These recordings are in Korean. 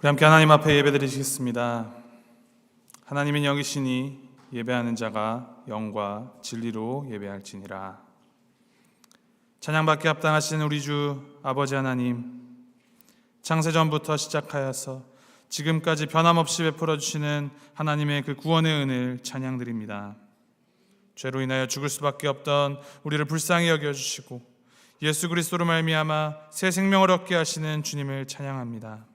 우리 함께 하나님 앞에 예배드리시겠습니다. 하나님은 영이시니 예배하는 자가 영과 진리로 예배할지니라. 찬양받기 합당하신 우리 주 아버지 하나님, 창세전부터 시작하여서 지금까지 변함없이 베풀어 주시는 하나님의 그 구원의 은혜를 찬양드립니다. 죄로 인하여 죽을 수밖에 없던 우리를 불쌍히 여겨주시고 예수 그리스도로 말미암아 새 생명을 얻게 하시는 주님을 찬양합니다.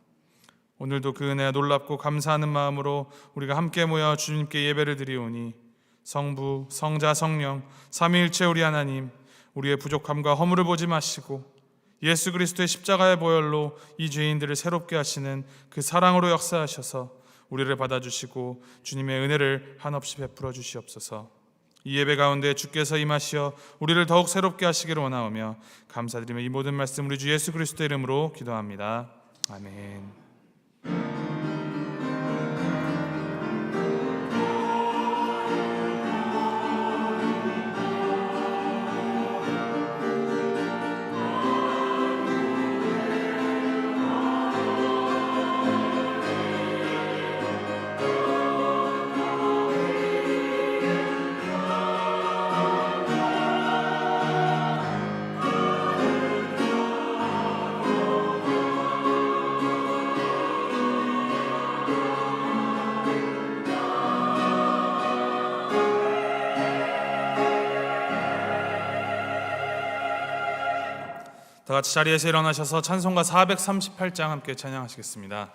오늘도 그 은혜가 놀랍고 감사하는 마음으로 우리가 함께 모여 주님께 예배를 드리오니 성부, 성자, 성령 삼위일체 우리 하나님, 우리의 부족함과 허물을 보지 마시고 예수 그리스도의 십자가의 보혈로 이 죄인들을 새롭게 하시는 그 사랑으로 역사하셔서 우리를 받아주시고 주님의 은혜를 한없이 베풀어 주시옵소서. 이 예배 가운데 주께서 임하시어 우리를 더욱 새롭게 하시기를 원하오며 감사드리며 이 모든 말씀 우리 주 예수 그리스도의 이름으로 기도합니다. 아멘. 다 같이 자리에서 일어나셔서 찬송가 438장 함께 찬양하시겠습니다.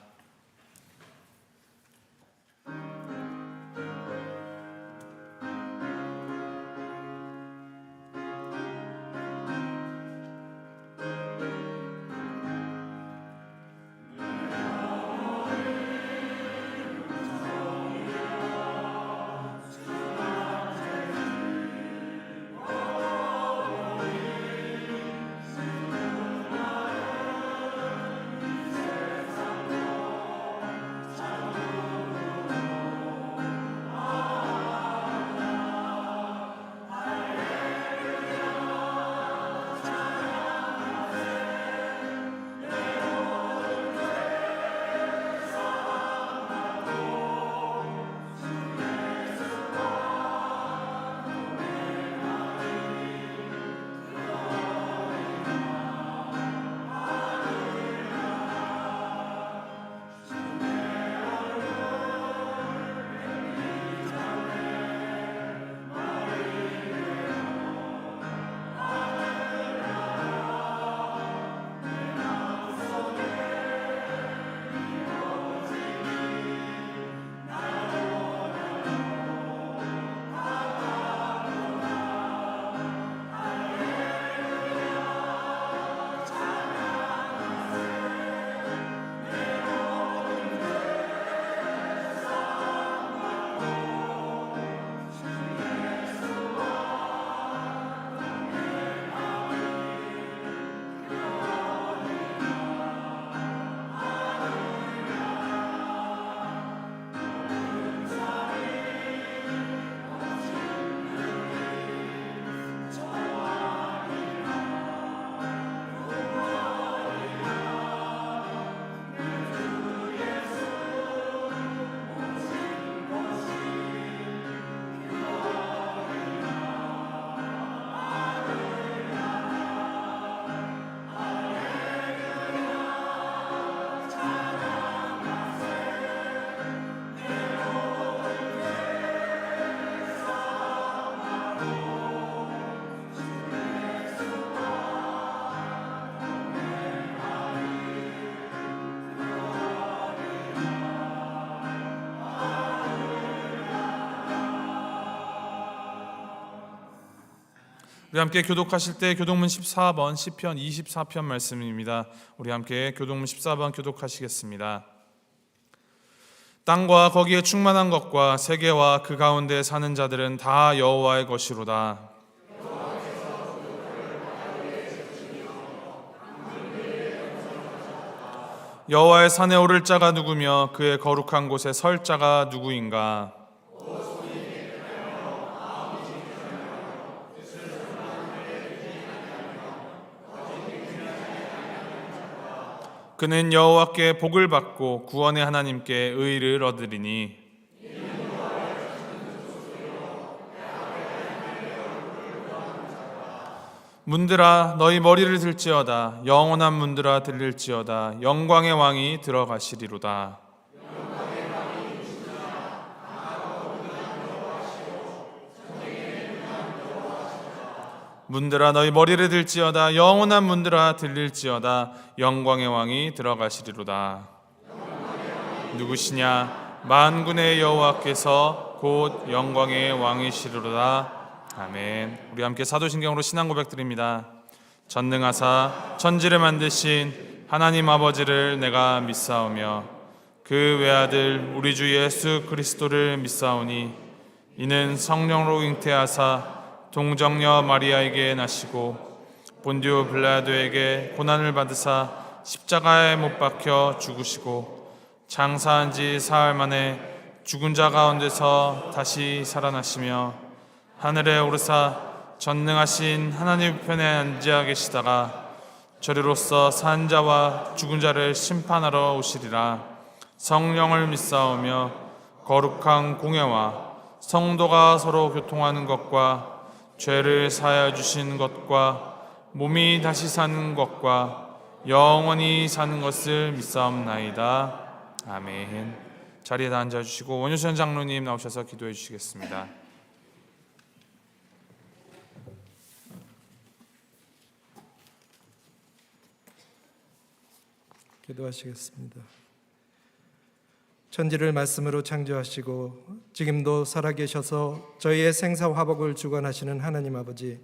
우리 함께 교독하실 때 교독문 14번 시편 24편 말씀입니다. 우리 함께 교독문 14번 교독하시겠습니다. 땅과 거기에 충만한 것과 세계와 그 가운데 사는 자들은 다 여호와의 것이로다. 여호와의 산에 오를 자가 누구며 그의 거룩한 곳에 설 자가 누구인가? 그는 여호와께 복을 받고 구원의 하나님께 의를 얻으리니 문들아 너희 머리를 들지어다. 영원한 문들아 들릴지어다. 영광의 왕이 들어가시리로다. 문들아 너희 머리를 들지어다. 영원한 문들아 들릴지어다. 영광의 왕이 들어가시리로다. 누구시냐? 만군의 여호와께서 곧 영광의 왕이시리로다. 아멘. 우리 함께 사도신경으로 신앙 고백드립니다. 전능하사 천지를 만드신 하나님 아버지를 내가 믿사오며 그 외아들 우리 주 예수 그리스도를 믿사오니 이는 성령으로 잉태하사 동정녀 마리아에게 나시고 본디오 빌라도에게 고난을 받으사 십자가에 못 박혀 죽으시고 장사한 지 사흘 만에 죽은 자 가운데서 다시 살아나시며 하늘에 오르사 전능하신 하나님 편에 앉아 계시다가 저리로서 산 자와 죽은 자를 심판하러 오시리라. 성령을 믿사오며 거룩한 공회와 성도가 서로 교통하는 것과 죄를 사하여 주신 것과 몸이 다시 사는 것과 영원히 사는 것을 믿사옵나이다. 아멘. 자리에 앉아주시고 원효선 장로님 나오셔서 기도해 주시겠습니다. 기도하시겠습니다. 천지를 말씀으로 창조하시고 지금도 살아계셔서 저희의 생사화복을 주관하시는 하나님 아버지,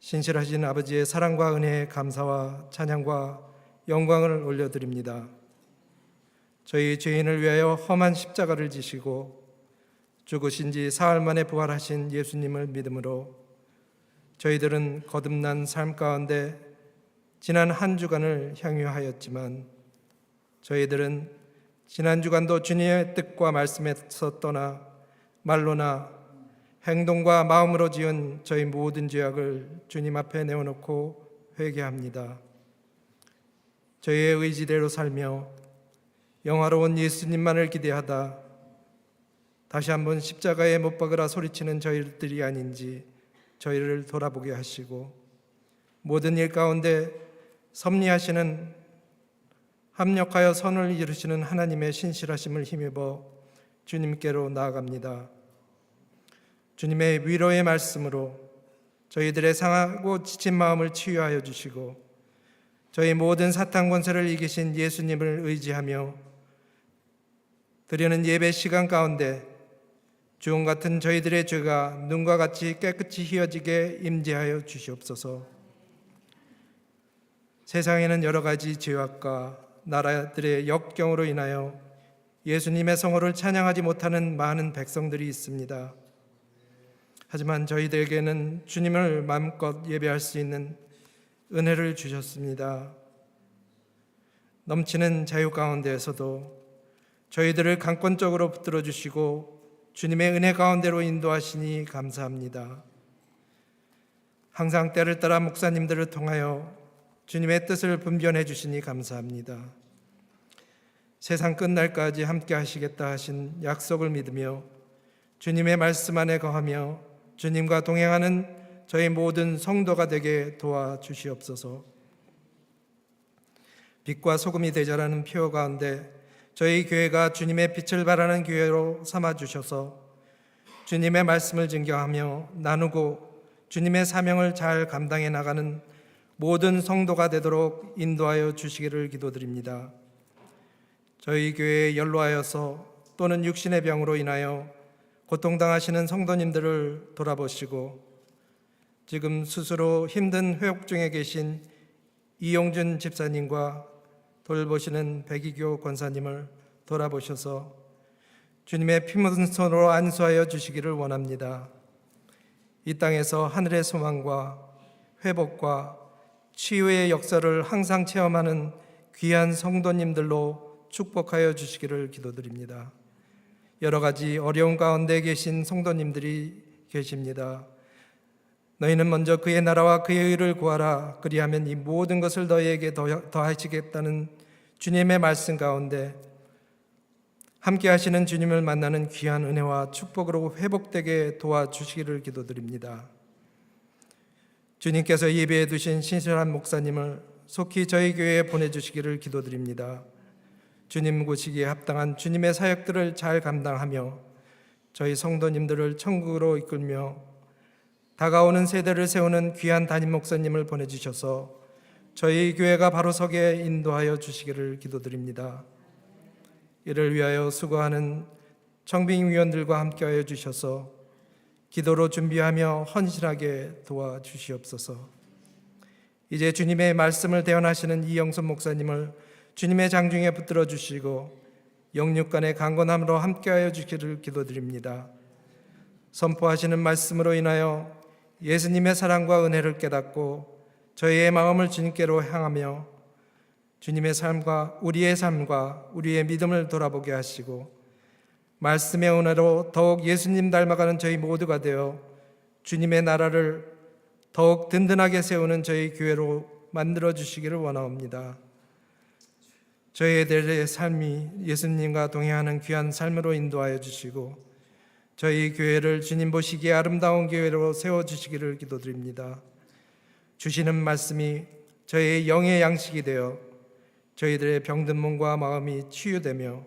신실하신 아버지의 사랑과 은혜에 감사와 찬양과 영광을 올려드립니다. 저희 죄인을 위하여 험한 십자가를 지시고 죽으신 지 사흘 만에 부활하신 예수님을 믿음으로 저희들은 거듭난 삶 가운데 지난 한 주간을 향유하였지만 저희들은 지난 주간도 주님의 뜻과 말씀에서 떠나 말로나 행동과 마음으로 지은 저희 모든 죄악을 주님 앞에 내어놓고 회개합니다. 저희의 의지대로 살며 영화로운 예수님만을 기대하다 다시 한번 십자가에 못 박으라 소리치는 저희들이 아닌지 저희를 돌아보게 하시고 모든 일 가운데 섭리하시는 합력하여 선을 이루시는 하나님의 신실하심을 힘입어 주님께로 나아갑니다. 주님의 위로의 말씀으로 저희들의 상하고 지친 마음을 치유하여 주시고 저희 모든 사탄 권세를 이기신 예수님을 의지하며 드리는 예배 시간 가운데 주홍 같은 저희들의 죄가 눈과 같이 깨끗이 희어지게 임재하여 주시옵소서. 세상에는 여러 가지 죄악과 나라들의 역경으로 인하여 예수님의 성호를 찬양하지 못하는 많은 백성들이 있습니다. 하지만 저희들에게는 주님을 마음껏 예배할 수 있는 은혜를 주셨습니다. 넘치는 자유 가운데에서도 저희들을 강권적으로 붙들어 주시고 주님의 은혜 가운데로 인도하시니 감사합니다. 항상 때를 따라 목사님들을 통하여 주님의 뜻을 분변해 주시니 감사합니다. 세상 끝날까지 함께 하시겠다 하신 약속을 믿으며 주님의 말씀 안에 거하며 주님과 동행하는 저희 모든 성도가 되게 도와주시옵소서. 빛과 소금이 되자라는 표어 가운데 저희 교회가 주님의 빛을 발하는 교회로 삼아주셔서 주님의 말씀을 증거하며 나누고 주님의 사명을 잘 감당해 나가는 모든 성도가 되도록 인도하여 주시기를 기도드립니다. 저희 교회에 연로하여서 또는 육신의 병으로 인하여 고통당하시는 성도님들을 돌아보시고 지금 스스로 힘든 회복 중에 계신 이용준 집사님과 돌보시는 백이교 권사님을 돌아보셔서 주님의 피 묻은 손으로 안수하여 주시기를 원합니다. 이 땅에서 하늘의 소망과 회복과 치유의 역사를 항상 체험하는 귀한 성도님들로 축복하여 주시기를 기도드립니다. 여러 가지 어려운 가운데 계신 성도님들이 계십니다. 너희는 먼저 그의 나라와 그의 의를 구하라. 그리하면 이 모든 것을 너희에게 더하시겠다는 주님의 말씀 가운데 함께 하시는 주님을 만나는 귀한 은혜와 축복으로 회복되게 도와주시기를 기도드립니다. 주님께서 예배해 두신 신실한 목사님을 속히 저희 교회에 보내주시기를 기도드립니다. 주님 모시기에 합당한 주님의 사역들을 잘 감당하며 저희 성도님들을 천국으로 이끌며 다가오는 세대를 세우는 귀한 담임 목사님을 보내주셔서 저희 교회가 바로 서게 인도하여 주시기를 기도드립니다. 이를 위하여 수고하는 청빙 위원들과 함께하여 주셔서 기도로 준비하며 헌신하게 도와주시옵소서. 이제 주님의 말씀을 대언하시는 이영선 목사님을 주님의 장중에 붙들어 주시고 영육간의 강건함으로 함께하여 주시기를 기도드립니다. 선포하시는 말씀으로 인하여 예수님의 사랑과 은혜를 깨닫고 저희의 마음을 주님께로 향하며 주님의 삶과 우리의 믿음을 돌아보게 하시고 말씀의 은혜로 더욱 예수님 닮아가는 저희 모두가 되어 주님의 나라를 더욱 든든하게 세우는 저희 교회로 만들어 주시기를 원하옵니다. 저희들의 삶이 예수님과 동행하는 귀한 삶으로 인도하여 주시고 저희 교회를 주님 보시기에 아름다운 교회로 세워주시기를 기도드립니다. 주시는 말씀이 저희의 영의 양식이 되어 저희들의 병든 몸과 마음이 치유되며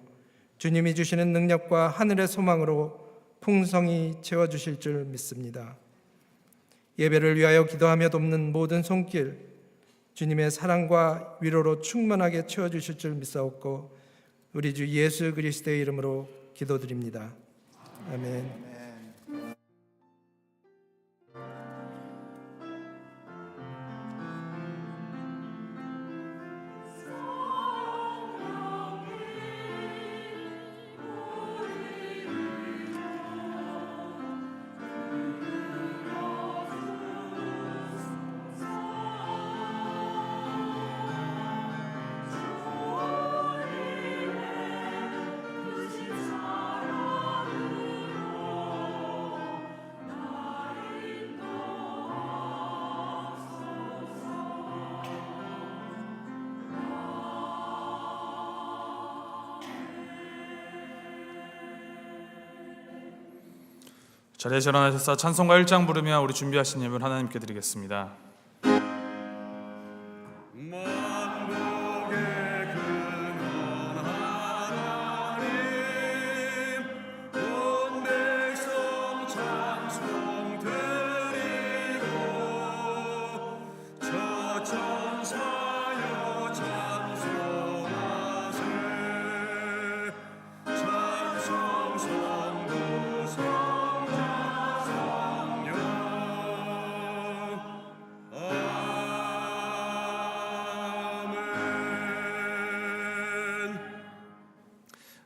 주님이 주시는 능력과 하늘의 소망으로 풍성히 채워주실 줄 믿습니다. 예배를 위하여 기도하며 돕는 모든 손길 주님의 사랑과 위로로 충만하게 채워주실 줄 믿사옵고 우리 주 예수 그리스도의 이름으로 기도드립니다. 아멘. 자리에서 일어나셔서 찬송가 1장 부르며 우리 준비하신 예물 하나님께 드리겠습니다.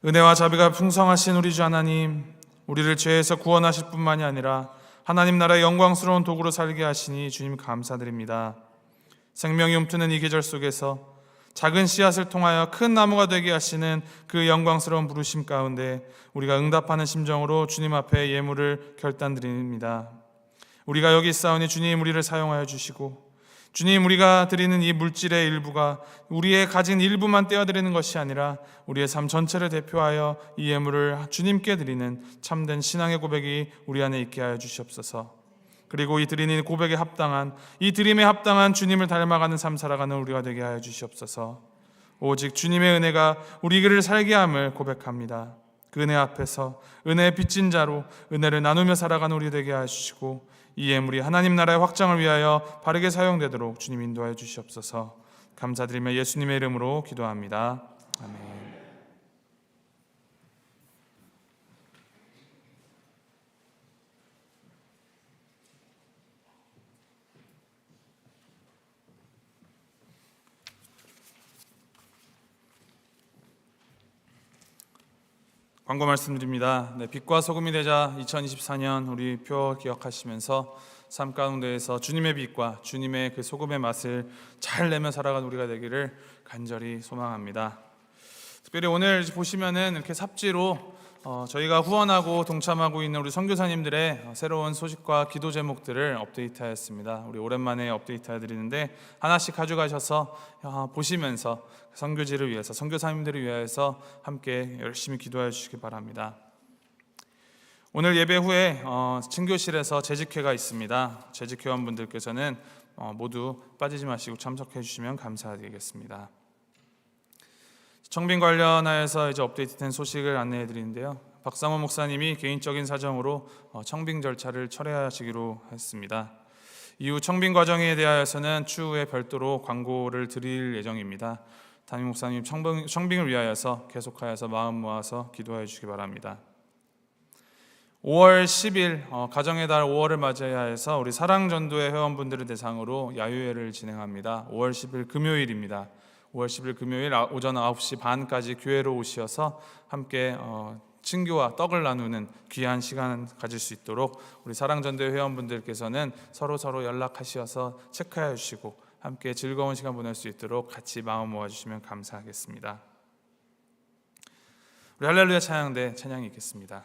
은혜와 자비가 풍성하신 우리 주 하나님, 우리를 죄에서 구원하실 뿐만이 아니라 하나님 나라의 영광스러운 도구로 살게 하시니 주님 감사드립니다. 생명이 움트는 이 계절 속에서 작은 씨앗을 통하여 큰 나무가 되게 하시는 그 영광스러운 부르심 가운데 우리가 응답하는 심정으로 주님 앞에 예물을 결단드립니다. 우리가 여기 있사오니 주님 우리를 사용하여 주시고, 주님 우리가 드리는 이 물질의 일부가 우리의 가진 일부만 떼어드리는 것이 아니라 우리의 삶 전체를 대표하여 이 예물을 주님께 드리는 참된 신앙의 고백이 우리 안에 있게 하여 주시옵소서. 그리고 이 드리는 고백에 합당한, 이 드림에 합당한 주님을 닮아가는 삶 살아가는 우리가 되게 하여 주시옵소서. 오직 주님의 은혜가 우리를 살게 함을 고백합니다. 그 은혜 앞에서 은혜의 빚진 자로 은혜를 나누며 살아가는 우리 되게 하여 주시고, 이 예물이 하나님 나라의 확장을 위하여 바르게 사용되도록 주님 인도하여 주시옵소서. 감사드리며 예수님의 이름으로 기도합니다. 아멘. 광고 말씀드립니다. 빛과 소금이 되자 2024년 우리 표 기억하시면서 삶 가운데에서 주님의 빛과 주님의 그 소금의 맛을 잘 내며 살아가는 우리가 되기를 간절히 소망합니다. 특별히 오늘 보시면은 이렇게 삽지로 저희가 후원하고 동참하고 있는 우리 선교사님들의 새로운 소식과 기도 제목들을 업데이트하였습니다. 우리 오랜만에 업데이트해드리는데 하나씩 가져가셔서 보시면서 선교지를 위해서, 선교사님들을 위해서 함께 열심히 기도해 주시기 바랍니다. 오늘 예배 후에 친교실에서 재직회가 있습니다. 재직 회원분들께서는 모두 빠지지 마시고 참석해 주시면 감사드리겠습니다. 청빙 관련하여서 이제 업데이트된 소식을 안내해 드리는데요. 박상원 목사님이 개인적인 사정으로 청빙 절차를 철회하시기로 했습니다. 이후 청빙 과정에 대하여서는 추후에 별도로 광고를 드릴 예정입니다. 담임 목사님 청빙을 위하여서 계속하여서 마음 모아서 기도해 주시기 바랍니다. 5월 10일 가정의 달 5월을 맞이하여서 우리 사랑전도회 회원분들을 대상으로 야유회를 진행합니다. 5월 10일 금요일입니다. 5월 10일 금요일 오전 9시 반까지 교회로 오셔서 함께 친교와 떡을 나누는 귀한 시간 가질 수 있도록 우리 사랑전도회 회원분들께서는 서로 연락하셔서 체크해 주시고 함께 즐거운 시간 보낼 수 있도록 같이 마음 모아주시면 감사하겠습니다. 우리 할렐루야 찬양대 찬양이 있겠습니다.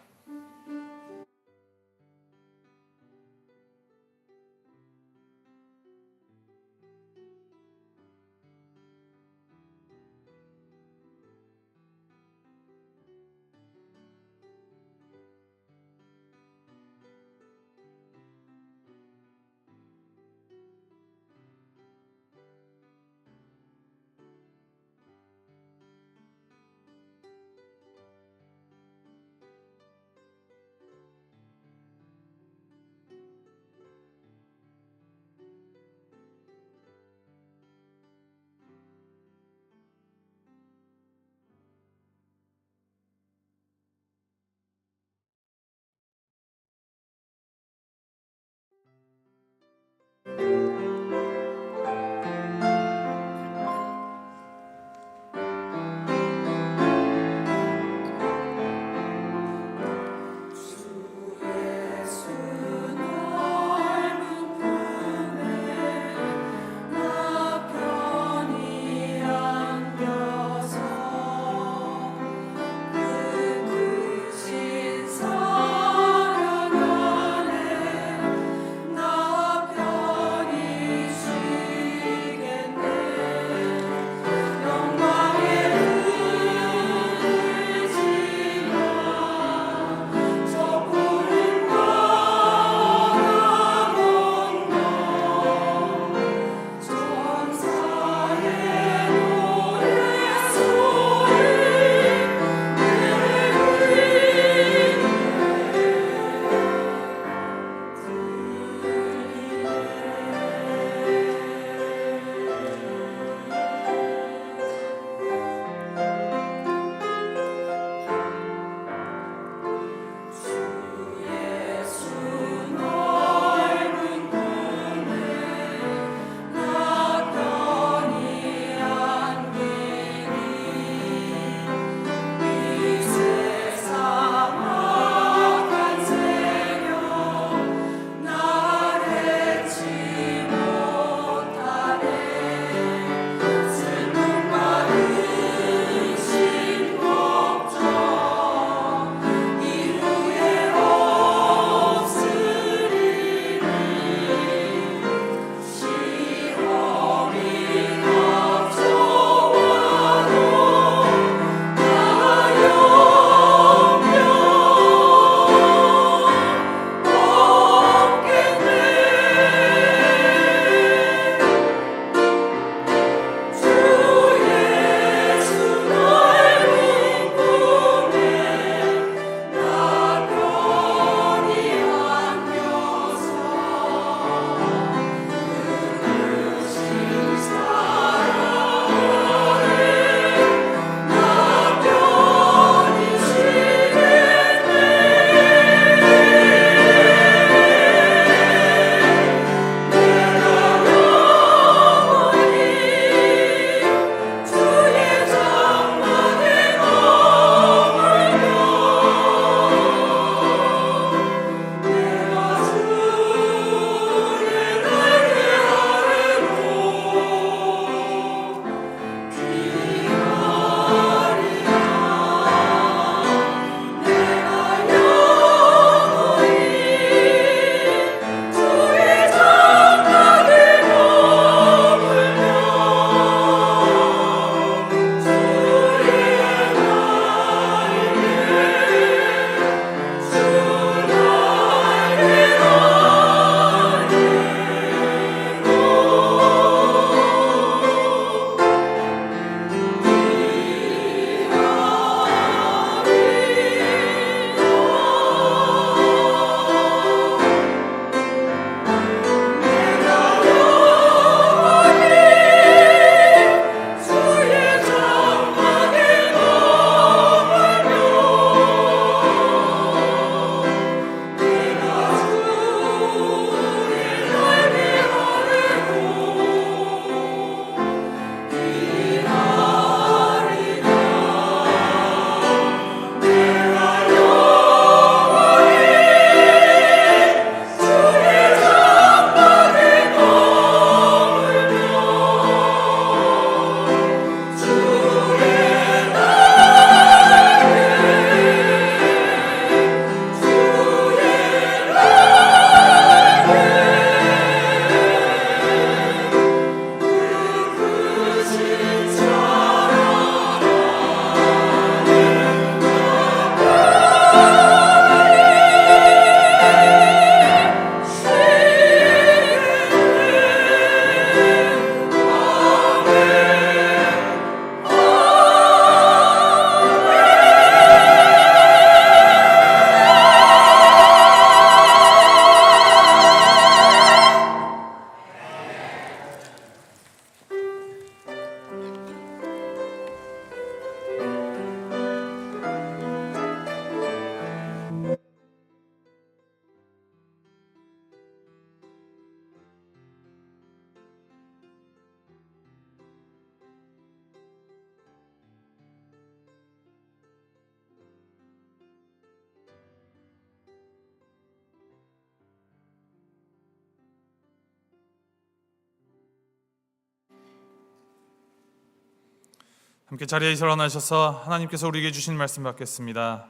함께 자리에 일어나셔서 하나님께서 우리에게 주신 말씀 받겠습니다.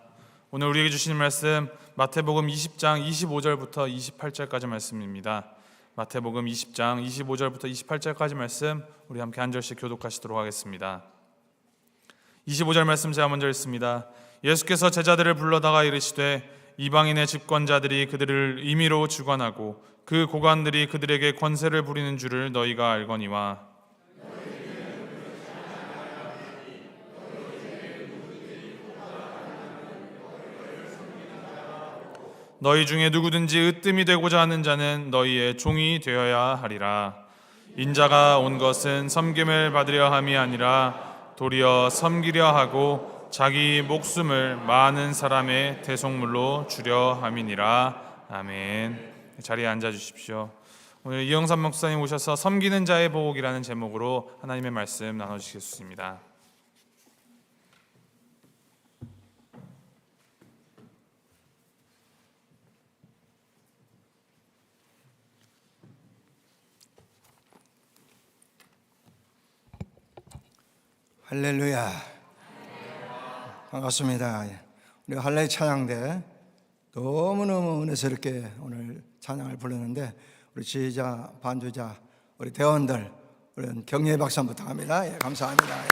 오늘 우리에게 주신 말씀 마태복음 20장 25절부터 28절까지 말씀입니다. 마태복음 20장 25절부터 28절까지 말씀 우리 함께 한 절씩 교독하시도록 하겠습니다. 25절 말씀 제가 먼저 읽습니다. 예수께서 제자들을 불러다가 이르시되 이방인의 집권자들이 그들을 임의로 주관하고 그 고관들이 그들에게 권세를 부리는 줄을 너희가 알거니와 너희 중에 누구든지 으뜸이 되고자 하는 자는 너희의 종이 되어야 하리라. 인자가 온 것은 섬김을 받으려 함이 아니라 도리어 섬기려 하고 자기 목숨을 많은 사람의 대속물로 주려 함이니라. 아멘. 자리에 앉아 주십시오. 오늘 이영삼 목사님 오셔서 섬기는 자의 복이라는 제목으로 하나님의 말씀 나눠주시겠습니다. 할렐루야. 반갑습니다. 우리 할례 찬양대 너무너무 은혜스럽게 오늘 찬양을 부르는데 우리 지휘자, 반주자, 우리 대원들 우리 격려의 박수 한번 부탁합니다. 예, 감사합니다. 예.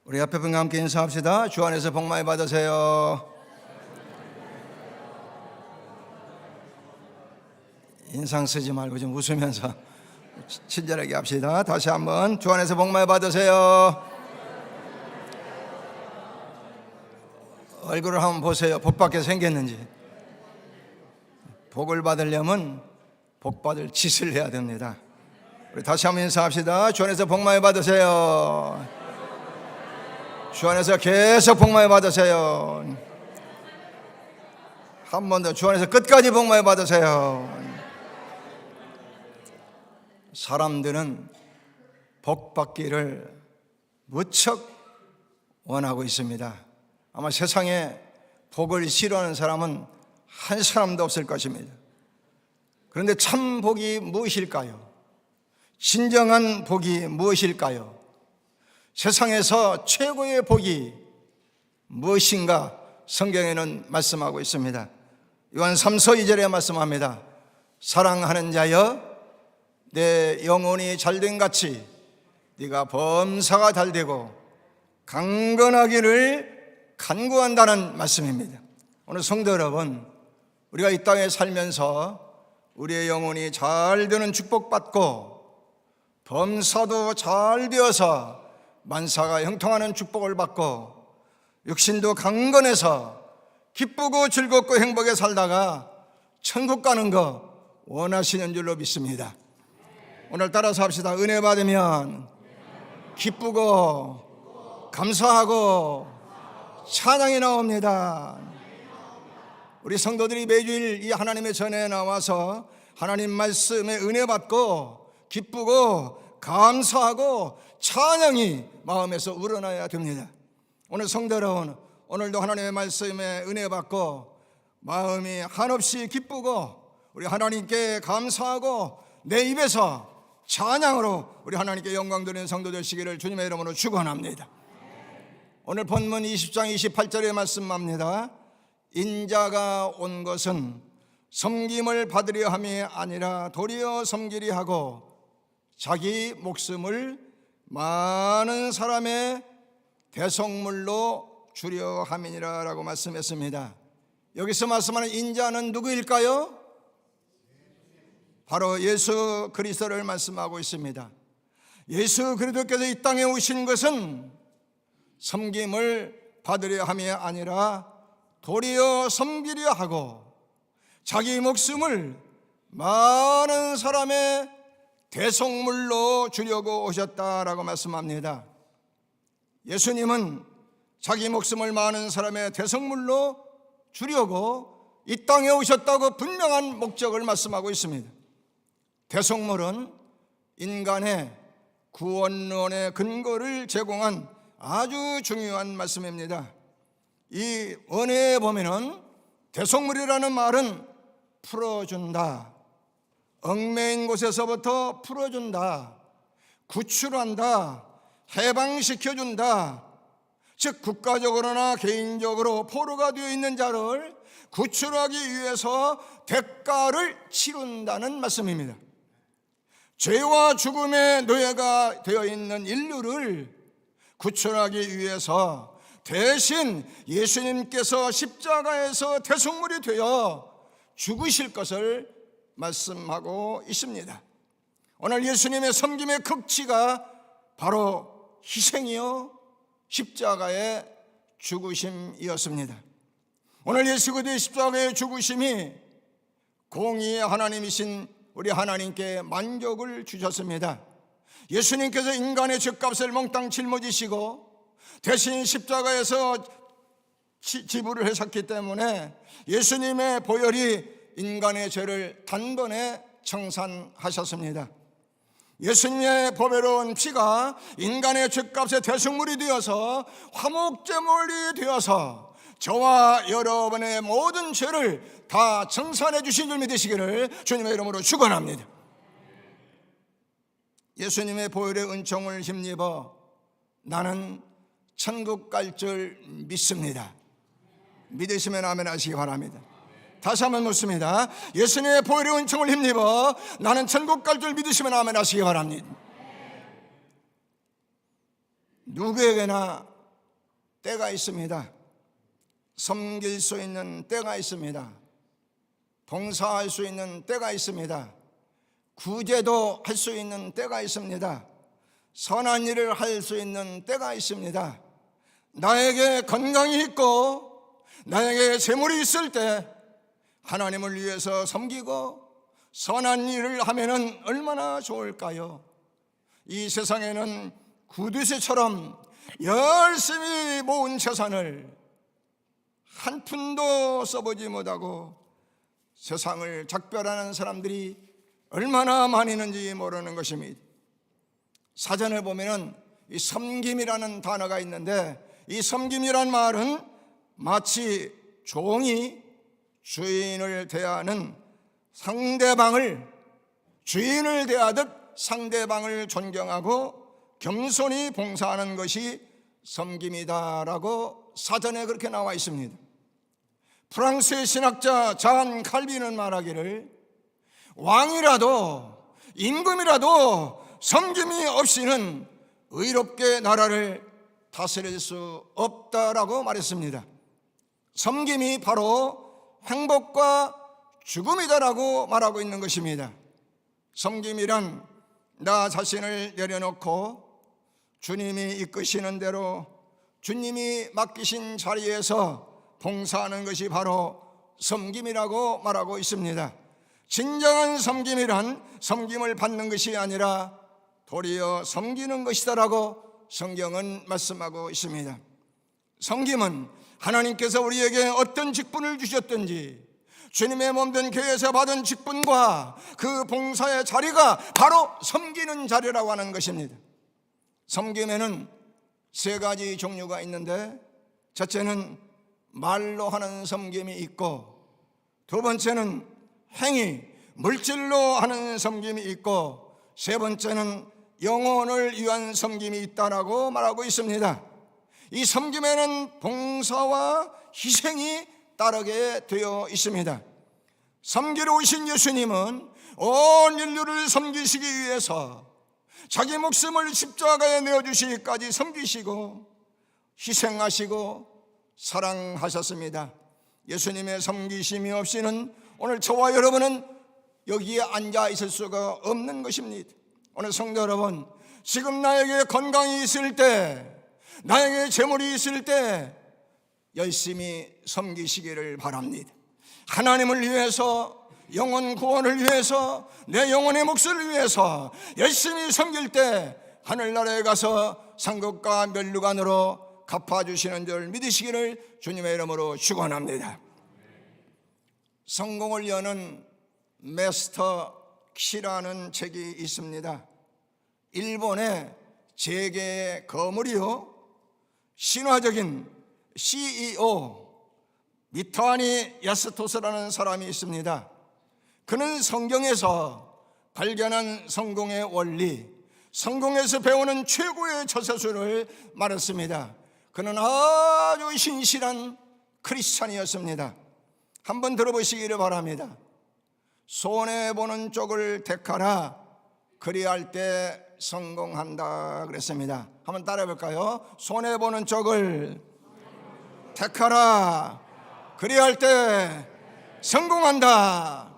우리 옆에 분과 함께 인사합시다. 주 안에서 복 많이 받으세요. 인상 쓰지 말고 좀 웃으면서 친절하게 합시다. 다시 한번 주 안에서 복 많이 받으세요. 얼굴을 한번 보세요. 복 받게 생겼는지. 복을 받으려면 복 받을 짓을 해야 됩니다. 우리 다시 한번 인사합시다. 주 안에서 복 많이 받으세요. 주 안에서 계속 복 많이 받으세요. 한 번 더 주 안에서 끝까지 복 많이 받으세요. 사람들은 복 받기를 무척 원하고 있습니다. 아마 세상에 복을 싫어하는 사람은 한 사람도 없을 것입니다. 그런데 참 복이 무엇일까요? 진정한 복이 무엇일까요? 세상에서 최고의 복이 무엇인가 성경에는 말씀하고 있습니다. 요한 3서 2절에 말씀합니다. 사랑하는 자여 내 영혼이 잘된 같이 네가 범사가 잘되고 강건하기를 간구한다는 말씀입니다. 오늘 성도 여러분, 우리가 이 땅에 살면서 우리의 영혼이 잘 되는 축복받고 범사도 잘 되어서 만사가 형통하는 축복을 받고 육신도 강건해서 기쁘고 즐겁고 행복에 살다가 천국 가는 거 원하시는 줄로 믿습니다. 오늘 따라서 합시다. 은혜 받으면 기쁘고 감사하고 찬양이 나옵니다. 우리 성도들이 매주일 이 하나님의 전에 나와서 하나님 말씀에 은혜 받고 기쁘고 감사하고 찬양이 마음에서 우러나야 됩니다. 오늘 성도 여러분, 오늘도 하나님의 말씀에 은혜 받고 마음이 한없이 기쁘고 우리 하나님께 감사하고 내 입에서 찬양으로 우리 하나님께 영광 드리는 성도 되시기를 주님의 이름으로 축원합니다. 오늘 본문 20장 28절에 말씀합니다. 인자가 온 것은 섬김을 받으려 함이 아니라 도리어 섬기려 하고 자기 목숨을 많은 사람의 대속물로 주려 함이니라 라고 말씀했습니다. 여기서 말씀하는 인자는 누구일까요? 바로 예수 그리스도를 말씀하고 있습니다. 예수 그리스도께서 이 땅에 오신 것은 섬김을 받으려 함이 아니라 도리어 섬기려 하고 자기 목숨을 많은 사람의 대속물로 주려고 오셨다라고 말씀합니다. 예수님은 자기 목숨을 많은 사람의 대속물로 주려고 이 땅에 오셨다고 분명한 목적을 말씀하고 있습니다. 대속물은 인간의 구원론의 근거를 제공한 아주 중요한 말씀입니다. 이 원어에 보면은 대속물이라는 말은 풀어준다, 얽매인 곳에서부터 풀어준다, 구출한다, 해방시켜준다. 즉 국가적으로나 개인적으로 포로가 되어 있는 자를 구출하기 위해서 대가를 치른다는 말씀입니다. 죄와 죽음의 노예가 되어 있는 인류를 구출하기 위해서 대신 예수님께서 십자가에서 대속물이 되어 죽으실 것을 말씀하고 있습니다. 오늘 예수님의 섬김의 극치가 바로 희생이요 십자가의 죽으심이었습니다. 오늘 예수 그리스도의 십자가의 죽으심이 공의의 하나님이신 우리 하나님께 만족을 주셨습니다. 예수님께서 인간의 죄값을 몽땅 짊어지시고 대신 십자가에서 지불을 하셨기 때문에 예수님의 보혈이 인간의 죄를 단번에 청산하셨습니다. 예수님의 보배로운 피가 인간의 죄값의 대속물이 되어서 화목제물이 되어서 저와 여러분의 모든 죄를 다 청산해 주신 줄 믿으시기를 주님의 이름으로 축원합니다. 예수님의 보혈의 은총을 힘입어 나는 천국 갈 줄 믿습니다. 믿으시면 아멘 하시기 바랍니다. 다시 한번 묻습니다. 예수님의 보혈의 은총을 힘입어 나는 천국 갈 줄 믿으시면 아멘 하시기 바랍니다. 누구에게나 때가 있습니다. 섬길 수 있는 때가 있습니다. 봉사할 수 있는 때가 있습니다. 구제도 할 수 있는 때가 있습니다. 선한 일을 할 수 있는 때가 있습니다. 나에게 건강이 있고 나에게 재물이 있을 때 하나님을 위해서 섬기고 선한 일을 하면 얼마나 좋을까요? 이 세상에는 구두쇠처럼 열심히 모은 재산을 한 푼도 써보지 못하고 세상을 작별하는 사람들이 얼마나 많이 있는지 모르는 것입니다. 사전을 보면은 이 섬김이라는 단어가 있는데 이 섬김이란 말은 마치 종이 주인을 대하는 상대방을 주인을 대하듯 상대방을 존경하고 겸손히 봉사하는 것이 섬김이다라고 사전에 그렇게 나와 있습니다. 프랑스의 신학자 잔 칼빈은 말하기를 왕이라도 임금이라도 섬김이 없이는 의롭게 나라를 다스릴 수 없다라고 말했습니다. 섬김이 바로 행복과 죽음이다라고 말하고 있는 것입니다. 섬김이란 나 자신을 내려놓고 주님이 이끄시는 대로 주님이 맡기신 자리에서 봉사하는 것이 바로 섬김이라고 말하고 있습니다. 진정한 섬김이란 섬김을 받는 것이 아니라 도리어 섬기는 것이다라고 성경은 말씀하고 있습니다. 섬김은 하나님께서 우리에게 어떤 직분을 주셨든지 주님의 몸된 교회에서 받은 직분과 그 봉사의 자리가 바로 섬기는 자리라고 하는 것입니다. 섬김에는 세 가지 종류가 있는데 첫째는 말로 하는 섬김이 있고 두 번째는 행위, 물질로 하는 섬김이 있고 세 번째는 영혼을 위한 섬김이 있다라고 말하고 있습니다. 이 섬김에는 봉사와 희생이 따르게 되어 있습니다. 섬기러 오신 예수님은 온 인류를 섬기시기 위해서 자기 목숨을 십자가에 내어주시기까지 섬기시고 희생하시고 사랑하셨습니다. 예수님의 섬기심이 없이는 오늘 저와 여러분은 여기에 앉아 있을 수가 없는 것입니다. 오늘 성도 여러분, 지금 나에게 건강이 있을 때, 나에게 재물이 있을 때 열심히 섬기시기를 바랍니다. 하나님을 위해서, 영혼 구원을 위해서, 내 영혼의 몫을 위해서 열심히 섬길 때 하늘나라에 가서 상급과 면류관으로 갚아주시는 줄 믿으시기를 주님의 이름으로 축원합니다. 성공을 여는 마스터 키라는 책이 있습니다. 일본의 재계의 거물이요 신화적인 CEO 미타니 야스토스라는 사람이 있습니다. 그는 성경에서 발견한 성공의 원리, 성공에서 배우는 최고의 처세술을 말했습니다. 그는 아주 신실한 크리스찬이었습니다. 한번 들어보시기를 바랍니다. 손해보는 쪽을 택하라, 그리할 때 성공한다 그랬습니다. 한번 따라해 볼까요? 손해보는 쪽을 택하라, 그리할 때 성공한다.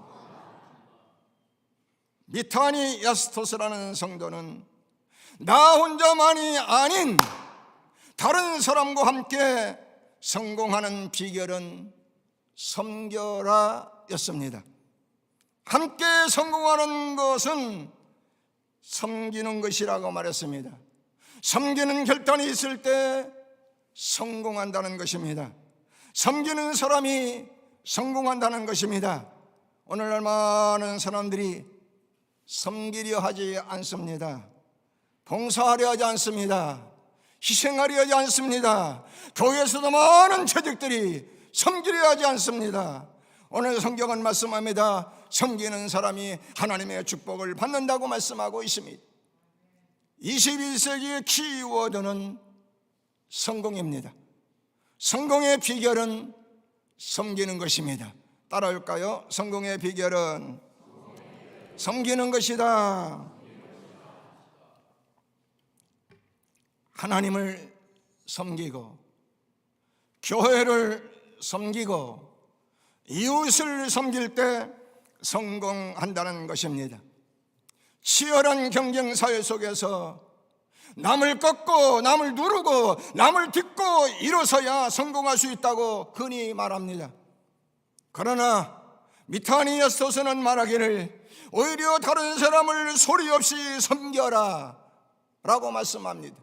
미타니 야스토스라는 성도는 나 혼자만이 아닌 다른 사람과 함께 성공하는 비결은 섬겨라였습니다. 함께 성공하는 것은 섬기는 것이라고 말했습니다. 섬기는 결단이 있을 때 성공한다는 것입니다. 섬기는 사람이 성공한다는 것입니다. 오늘날 많은 사람들이 섬기려 하지 않습니다. 봉사하려 하지 않습니다. 희생하려 하지 않습니다. 교회에서도 많은 재직들이 섬기려 하지 않습니다. 오늘 성경은 말씀합니다. 섬기는 사람이 하나님의 축복을 받는다고 말씀하고 있습니다. 21세기의 키워드는 성공입니다. 성공의 비결은 섬기는 것입니다. 따라올까요? 성공의 비결은 섬기는 것이다. 하나님을 섬기고 교회를 섬기고 이웃을 섬길 때 성공한다는 것입니다. 치열한 경쟁 사회 속에서 남을 꺾고 남을 누르고 남을 딛고 일어서야 성공할 수 있다고 흔히 말합니다. 그러나 미타니 야스토스는 말하기를 오히려 다른 사람을 소리 없이 섬겨라 라고 말씀합니다.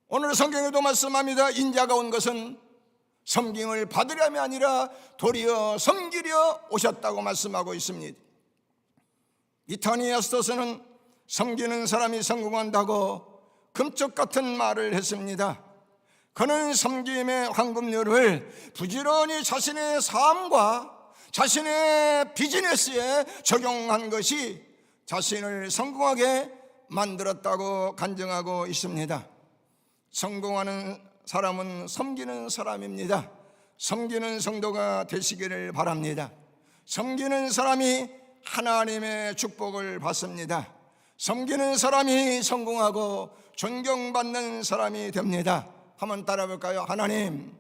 오늘 성경에도 말씀합니다. 인자가 온 것은 섬김을 받으려면 아니라 도리어 섬기려 오셨다고 말씀하고 있습니다. 미타니 야스토스는 섬기는 사람이 성공한다고 금쪽 같은 말을 했습니다. 그는 섬김의 황금률을 부지런히 자신의 삶과 자신의 비즈니스에 적용한 것이 자신을 성공하게 만들었다고 간증하고 있습니다. 성공하는 사람은 섬기는 사람입니다. 섬기는 성도가 되시기를 바랍니다. 섬기는 사람이 하나님의 축복을 받습니다. 섬기는 사람이 성공하고 존경받는 사람이 됩니다. 한번 따라 볼까요? 하나님,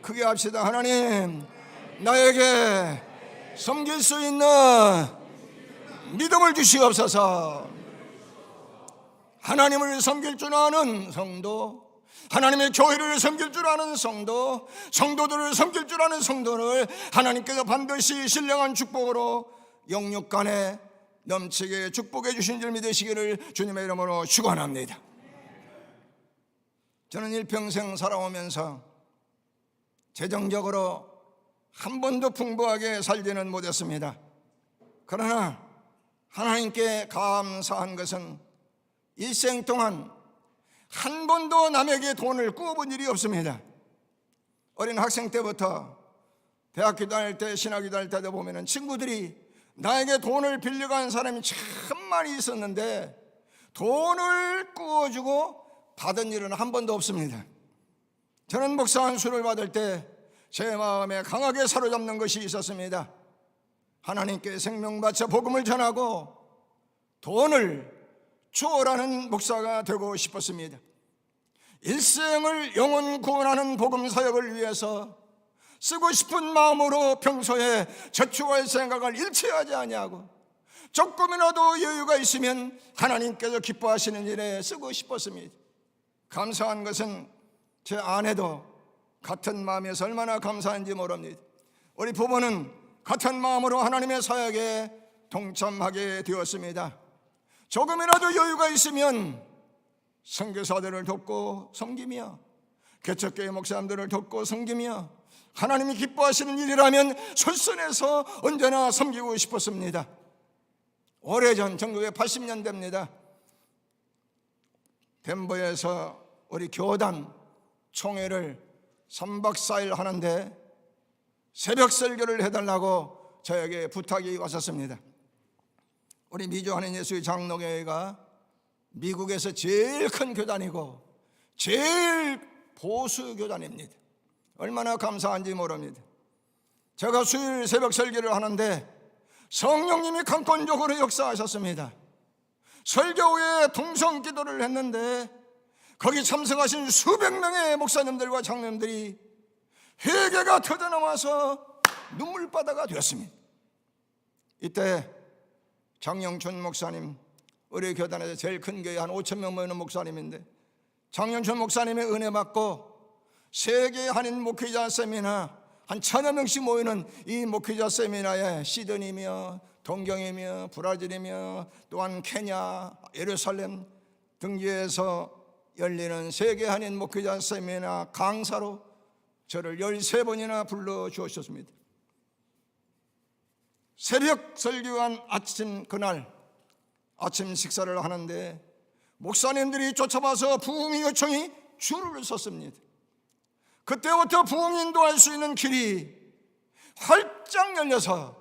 크게 합시다. 하나님, 나에게 섬길 수 있는 믿음을 주시옵소서. 하나님을 섬길 줄 아는 성도, 하나님의 교회를 섬길 줄 아는 성도, 성도들을 섬길 줄 아는 성도를 하나님께서 반드시 신령한 축복으로 영육간에 넘치게 축복해 주신 줄 믿으시기를 주님의 이름으로 축원합니다. 저는 일평생 살아오면서 재정적으로 한 번도 풍부하게 살지는 못했습니다. 그러나 하나님께 감사한 것은 일생 동안 한 번도 남에게 돈을 꾸어본 일이 없습니다. 어린 학생 때부터 대학교 다닐 때, 신학교 다닐 때도 보면 친구들이 나에게 돈을 빌려간 사람이 참 많이 있었는데 돈을 꾸어주고 받은 일은 한 번도 없습니다. 저는 목사 안수를 받을 때 제 마음에 강하게 사로잡는 것이 있었습니다. 하나님께 생명 바쳐 복음을 전하고 돈을 주어라는 목사가 되고 싶었습니다. 일생을 영혼 구원하는 복음 사역을 위해서 쓰고 싶은 마음으로 평소에 저축할 생각을 일치하지 아니하고 조금이라도 여유가 있으면 하나님께서 기뻐하시는 일에 쓰고 싶었습니다. 감사한 것은 제 아내도 같은 마음에서 얼마나 감사한지 모릅니다. 우리 부부는 같은 마음으로 하나님의 사역에 동참하게 되었습니다. 조금이라도 여유가 있으면 선교사들을 돕고 섬기며 개척교회 목사님들을 돕고 섬기며 하나님이 기뻐하시는 일이라면 솔선해서 언제나 섬기고 싶었습니다. 오래전 1980년대입니다. 덴버에서 우리 교단 총회를 3박 4일 하는데 새벽 설교를 해달라고 저에게 부탁이 왔었습니다. 우리 미주하는 예수의 장로교회가 미국에서 제일 큰 교단이고 제일 보수 교단입니다. 얼마나 감사한지 모릅니다. 제가 수요일 새벽 설교를 하는데 성령님이 강권적으로 역사하셨습니다. 설교 후에 동성 기도를 했는데 거기 참석하신 수백 명의 목사님들과 장로님들이 회개가 터져나와서 눈물바다가 되었습니다. 이때 장영춘 목사님, 우리 교단에서 제일 큰 교회 한 5천 명 모이는 목사님인데 장영춘 목사님의 은혜 받고 세계 한인 목회자 세미나 한 1,000여 명씩 모이는 이 목회자 세미나에 시드니며 동경이며 브라질이며 또한 케냐, 예루살렘 등지에서 열리는 세계 한인 목회자 세미나 강사로 저를 13번이나 불러주셨습니다. 새벽 설교한 아침 그날 아침 식사를 하는데 목사님들이 쫓아와서 부흥 요청이 줄을 섰습니다. 그때부터 부흥 인도할 수 있는 길이 활짝 열려서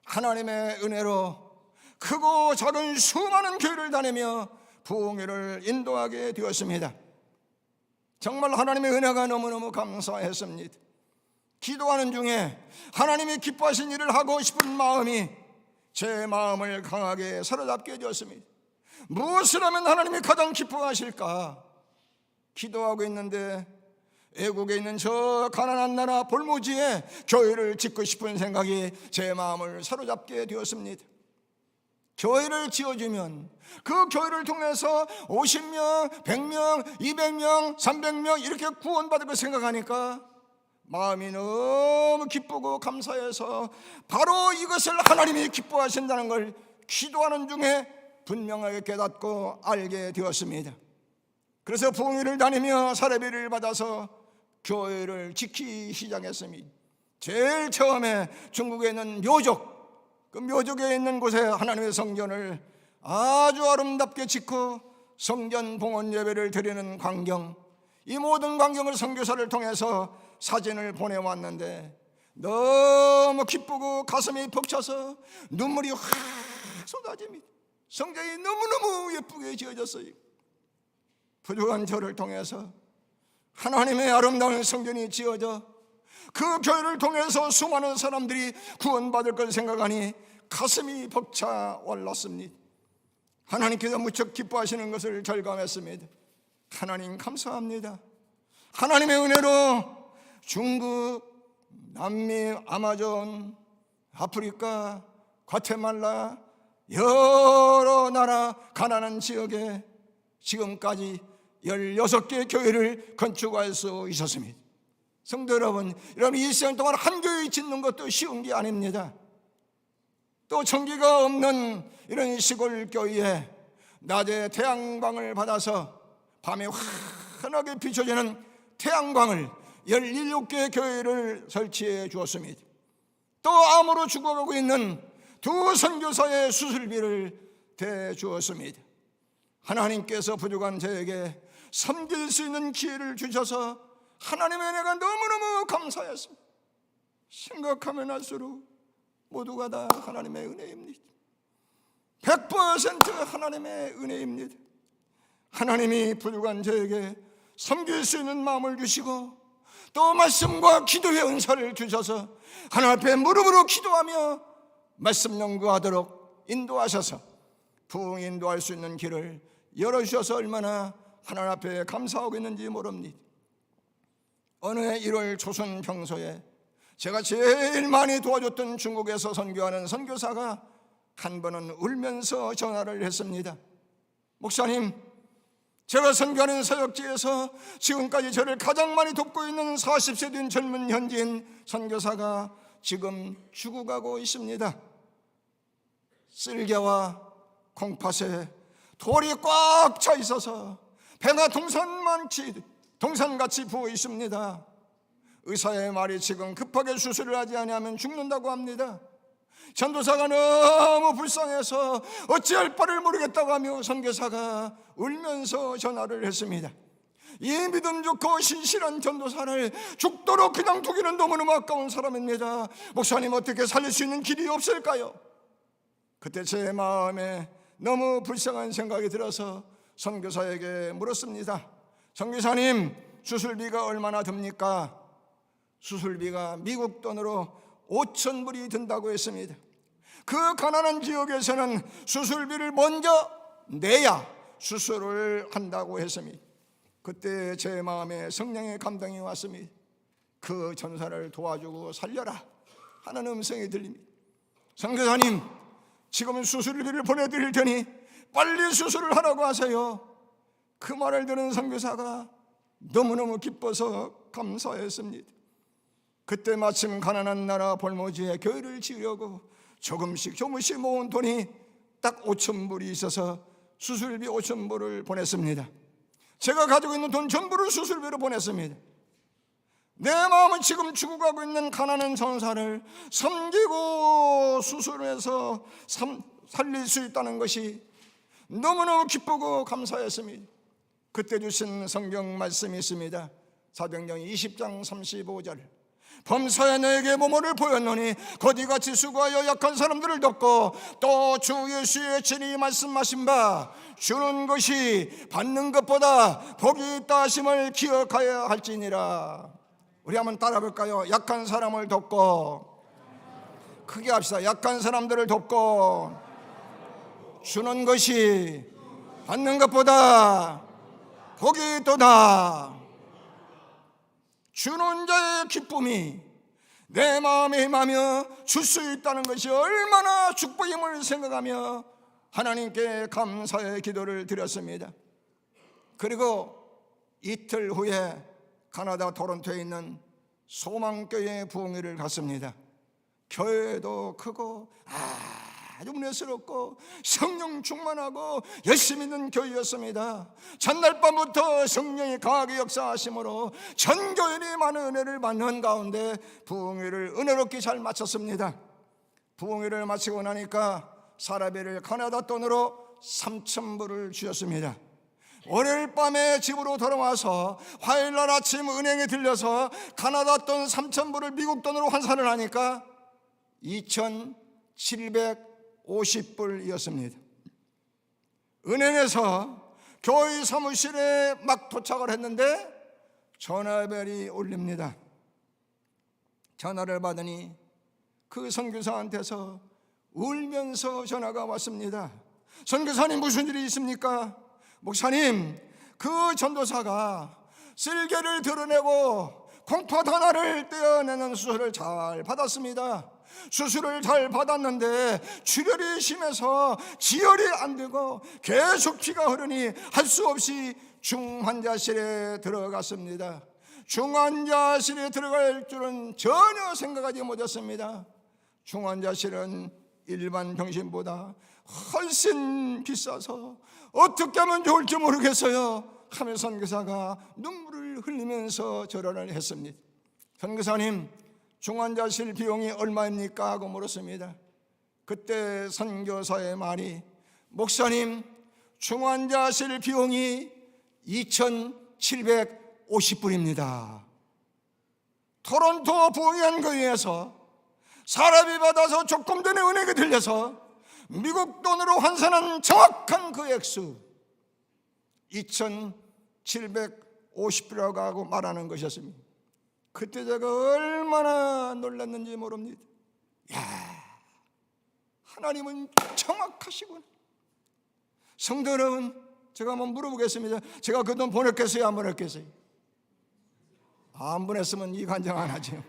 하나님의 은혜로 크고 작은 수많은 교회를 다니며 부흥회를 인도하게 되었습니다. 정말 하나님의 은혜가 너무너무 감사했습니다. 기도하는 중에 하나님이 기뻐하신 일을 하고 싶은 마음이 제 마음을 강하게 사로잡게 되었습니다. 무엇을 하면 하나님이 가장 기뻐하실까? 기도하고 있는데 애국에 있는 저 가난한 나라 볼모지에 교회를 짓고 싶은 생각이 제 마음을 사로잡게 되었습니다. 교회를 지어주면 그 교회를 통해서 50명, 100명, 200명, 300명 이렇게 구원받을 걸 생각하니까 마음이 너무 기쁘고 감사해서 바로 이것을 하나님이 기뻐하신다는 걸 기도하는 중에 분명하게 깨닫고 알게 되었습니다. 그래서 부흥회를 다니며 사례비를 받아서 교회를 짓기 시작했습니다. 제일 처음에 중국에 있는 묘족, 그 묘족에 있는 곳에 하나님의 성전을 아주 아름답게 짓고 성전 봉헌 예배를 드리는 광경, 이 모든 광경을 선교사를 통해서 사진을 보내왔는데 너무 기쁘고 가슴이 벅차서 눈물이 확 쏟아집니다. 성전이 너무너무 예쁘게 지어졌어요. 부족한 저를 통해서 하나님의 아름다운 성전이 지어져 그 교회를 통해서 수많은 사람들이 구원받을 걸 생각하니 가슴이 벅차 올랐습니다. 하나님께서 무척 기뻐하시는 것을 절감했습니다. 하나님 감사합니다. 하나님의 은혜로 중국, 남미, 아마존, 아프리카, 과테말라 여러 나라 가난한 지역에 지금까지 16개 교회를 건축할 수 있었습니다. 성도 여러분, 이 시간 동안 한 교회 짓는 것도 쉬운 게 아닙니다. 또 전기가 없는 이런 시골 교회에 낮에 태양광을 받아서 밤에 환하게 비춰지는 태양광을 17개 교회를 설치해 주었습니다. 또 암으로 죽어가고 있는 두 선교사의 수술비를 대주었습니다. 하나님께서 부족한 저에게 섬길 수 있는 기회를 주셔서 하나님의 은혜가 너무너무 감사했습니다. 생각하면 할수록 모두가 다 하나님의 은혜입니다. 100% 하나님의 은혜입니다. 하나님이 부족한 저에게 섬길 수 있는 마음을 주시고 또 말씀과 기도의 은사를 주셔서 하나님 앞에 무릎으로 기도하며 말씀 연구하도록 인도하셔서 부흥 인도할 수 있는 길을 열어주셔서 얼마나 하나님 앞에 감사하고 있는지 모릅니다. 어느 해 1월 초선 평소에 제가 제일 많이 도와줬던 중국에서 선교하는 선교사가 한 번은 울면서 전화를 했습니다. 목사님, 제가 선교하는 사역지에서 지금까지 저를 가장 많이 돕고 있는 40세 된 젊은 현지인 선교사가 지금 죽어가고 있습니다. 쓸개와 콩팥에 돌이 꽉 차 있어서 배가 동산같이 부어 있습니다. 의사의 말이 지금 급하게 수술을 하지 아니하면 죽는다고 합니다. 전도사가 너무 불쌍해서 어찌할 바를 모르겠다고 하며 선교사가 울면서 전화를 했습니다. 이 믿음 좋고 신실한 전도사를 죽도록 그냥 두기는 너무너무 아까운 사람입니다. 목사님, 어떻게 살릴 수 있는 길이 없을까요? 그때 제 마음에 너무 불쌍한 생각이 들어서 선교사에게 물었습니다. 선교사님, 수술비가 얼마나 듭니까? 수술비가 미국 돈으로 5,000불이 든다고 했습니다. 그 가난한 지역에서는 수술비를 먼저 내야 수술을 한다고 했습니다. 그때 제 마음에 성령의 감동이 왔습니다. 그 전사를 도와주고 살려라 하는 음성이 들립니다. 선교사님, 지금은 수술비를 보내드릴 테니 빨리 수술을 하라고 하세요. 그 말을 들은 선교사가 너무너무 기뻐서 감사했습니다. 그때 마침 가난한 나라 볼모지에 교회를 지으려고 조금씩 모은 돈이 딱 5,000불이 있어서 수술비 5,000불을 보냈습니다. 제가 가지고 있는 돈 전부를 수술비로 보냈습니다. 내 마음은 지금 죽어가고 있는 가난한 전사를 섬기고 수술해서 살릴 수 있다는 것이 너무너무 기쁘고 감사했습니다. 그때 주신 성경 말씀이 있습니다. 사도행전 20장 35절. 범사에 너에게 몸을 보였노니 거지같이 수고하여 약한 사람들을 돕고 또 주 예수의 친히 말씀하신 바 주는 것이 받는 것보다 복이 있다 하심을 기억하여야 할지니라. 우리 한번 따라 볼까요? 약한 사람을 돕고, 크게 합시다. 약한 사람들을 돕고 주는 것이 받는 것보다 복이 있도다. 주는 자의 기쁨이 내 마음에 임하며 줄 수 있다는 것이 얼마나 축복임을 생각하며 하나님께 감사의 기도를 드렸습니다. 그리고 이틀 후에 가나다 토론토에 있는 소망교회 부흥회를 갔습니다. 교회도 크고 아주 은혜스럽고 성령 충만하고 열심히 있는 교회였습니다. 전날 밤부터 성령이 강하게 역사하심으로 전 교인이 많은 은혜를 받는 가운데 부흥회를 은혜롭게 잘 마쳤습니다. 부흥회를 마치고 나니까 사라비를 가나다 돈으로 3,000불을 주셨습니다. 월요일 밤에 집으로 돌아와서 화요일날 아침 은행에 들려서 가나다 돈 3,000불을 미국 돈으로 환산을 하니까 2,750불이었습니다. 은행에서 교회 사무실에 막 도착을 했는데 전화벨이 울립니다. 전화를 받으니 그 선교사한테서 울면서 전화가 왔습니다. 선교사님, 무슨 일이 있습니까? 목사님, 그 전도사가 쓸개를 드러내고 공포 하나를 떼어내는 수술을 잘 받았습니다. 수술을 잘 받았는데 출혈이 심해서 지혈이 안 되고 계속 피가 흐르니 할 수 없이 중환자실에 들어갔습니다. 중환자실에 들어갈 줄은 전혀 생각하지 못했습니다. 중환자실은 일반 병실보다 훨씬 비싸서 어떻게 하면 좋을지 모르겠어요 하며 선교사가 눈물을 흘리면서 절언을 했습니다. 선교사님, 중환자실 비용이 얼마입니까? 하고 물었습니다. 그때 선교사의 말이, 목사님, 중환자실 비용이 2,750불입니다. 토론토 부흥회교회에서 사람이 받아서 조금 전에 은행에 들려서 미국 돈으로 환산한 정확한 그 액수 2,750불이라고 하고 말하는 것이었습니다. 그때 제가 얼마나 놀랐는지 모릅니다. 야, 하나님은 정확하시구나. 성도 여러분, 제가 한번 물어보겠습니다. 제가 그 돈 보냈겠어요? 안 보냈겠어요? 안 보냈으면 이 간증 안 하죠.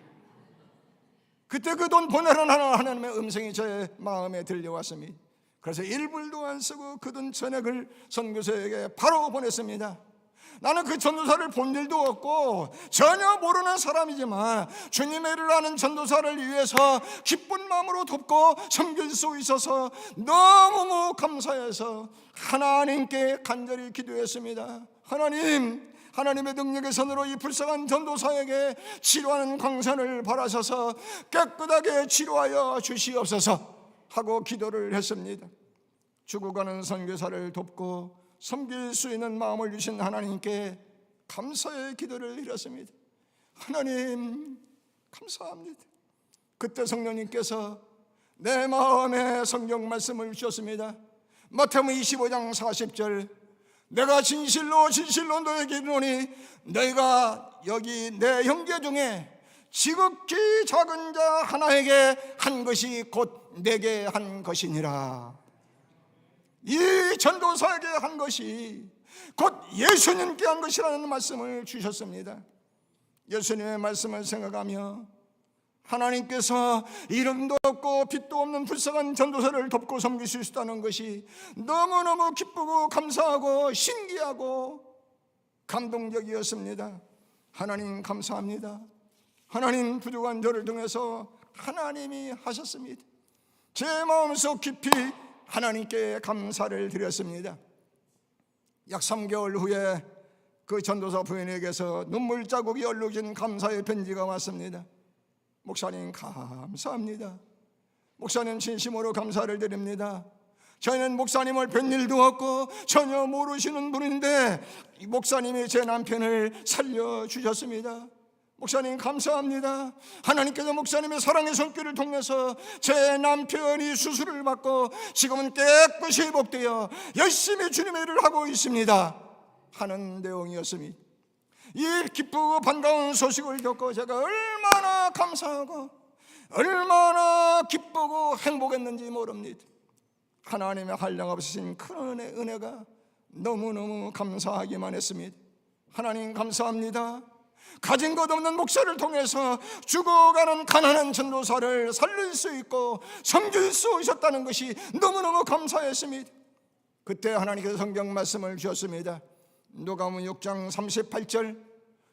그때 그 돈 보내라는 하나님의 음성이 제 마음에 들려왔습니다. 그래서 1불도 안 쓰고 그 돈 전액을 선교사에게 바로 보냈습니다. 나는 그 전도사를 본 일도 없고 전혀 모르는 사람이지만 주님의 일을 하는 전도사를 위해서 기쁜 마음으로 돕고 섬길 수 있어서 너무 감사해서 하나님께 간절히 기도했습니다. 하나님, 하나님의 능력의 손으로 이 불쌍한 전도사에게 치료하는 광선을 바라셔서 깨끗하게 치료하여 주시옵소서 하고 기도를 했습니다. 죽어가는 선교사를 돕고 섬길 수 있는 마음을 주신 하나님께 감사의 기도를 드렸습니다. 하나님, 감사합니다. 그때 성령님께서 내 마음에 성경 말씀을 주셨습니다. 마태복음 25장 40절, 내가 진실로 진실로 너에게 이르노니 너희가 여기 내 형제 중에 지극히 작은 자 하나에게 한 것이 곧 내게 한 것이니라. 이 전도사에게 한 것이 곧 예수님께 한 것이라는 말씀을 주셨습니다. 예수님의 말씀을 생각하며 하나님께서 이름도 없고 빛도 없는 불쌍한 전도사를 돕고 섬길 수 있다는 것이 너무너무 기쁘고 감사하고 신기하고 감동적이었습니다. 하나님 감사합니다. 하나님 부족한 저를 통해서 하나님이 하셨습니다. 제 마음속 깊이 하나님께 감사를 드렸습니다. 약 3개월 후에 그 전도사 부인에게서 눈물 자국이 얼룩진 감사의 편지가 왔습니다. 목사님 감사합니다. 목사님 진심으로 감사를 드립니다. 저희는 목사님을 뵌 일도 없고 전혀 모르시는 분인데 목사님이 제 남편을 살려주셨습니다. 목사님 감사합니다. 하나님께서 목사님의 사랑의 손길을 통해서 제 남편이 수술을 받고 지금은 깨끗이 회복되어 열심히 주님의 일을 하고 있습니다 하는 내용이었습니다. 이 기쁘고 반가운 소식을 듣고 제가 얼마나 감사하고 얼마나 기쁘고 행복했는지 모릅니다. 하나님의 한량없으신 큰 은혜가 너무너무 감사하기만 했습니다. 하나님 감사합니다. 가진 것 없는 목사를 통해서 죽어가는 가난한 전도사를 살릴 수 있고 섬길 수 있었다는 것이 너무너무 감사했습니다. 그때 하나님께서 성경 말씀을 주셨습니다. 누가복음 6장 38절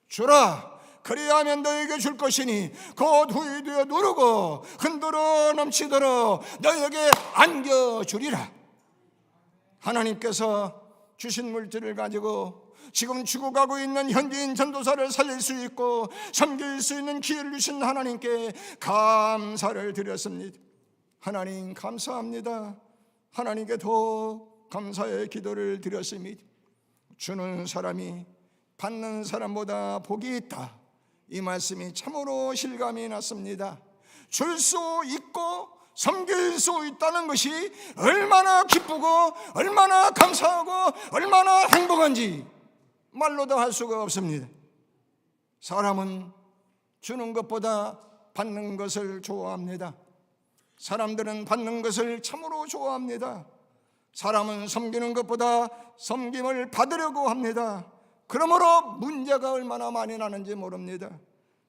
주라 그리하면 너에게 줄 것이니 곧 후이 되어 누르고 흔들어 넘치도록 너에게 안겨주리라. 하나님께서 주신 물질을 가지고 지금 죽어가고 있는 현지인 전도사를 살릴 수 있고 섬길 수 있는 기회를 주신 하나님께 감사를 드렸습니다. 하나님 감사합니다. 하나님께 더 감사의 기도를 드렸습니다. 주는 사람이 받는 사람보다 복이 있다. 이 말씀이 참으로 실감이 났습니다. 줄 수 있고 섬길 수 있다는 것이 얼마나 기쁘고 얼마나 감사하고 얼마나 행복한지 말로도 할 수가 없습니다. 사람은 주는 것보다 받는 것을 좋아합니다. 사람들은 받는 것을 참으로 좋아합니다. 사람은 섬기는 것보다 섬김을 받으려고 합니다. 그러므로 문제가 얼마나 많이 나는지 모릅니다.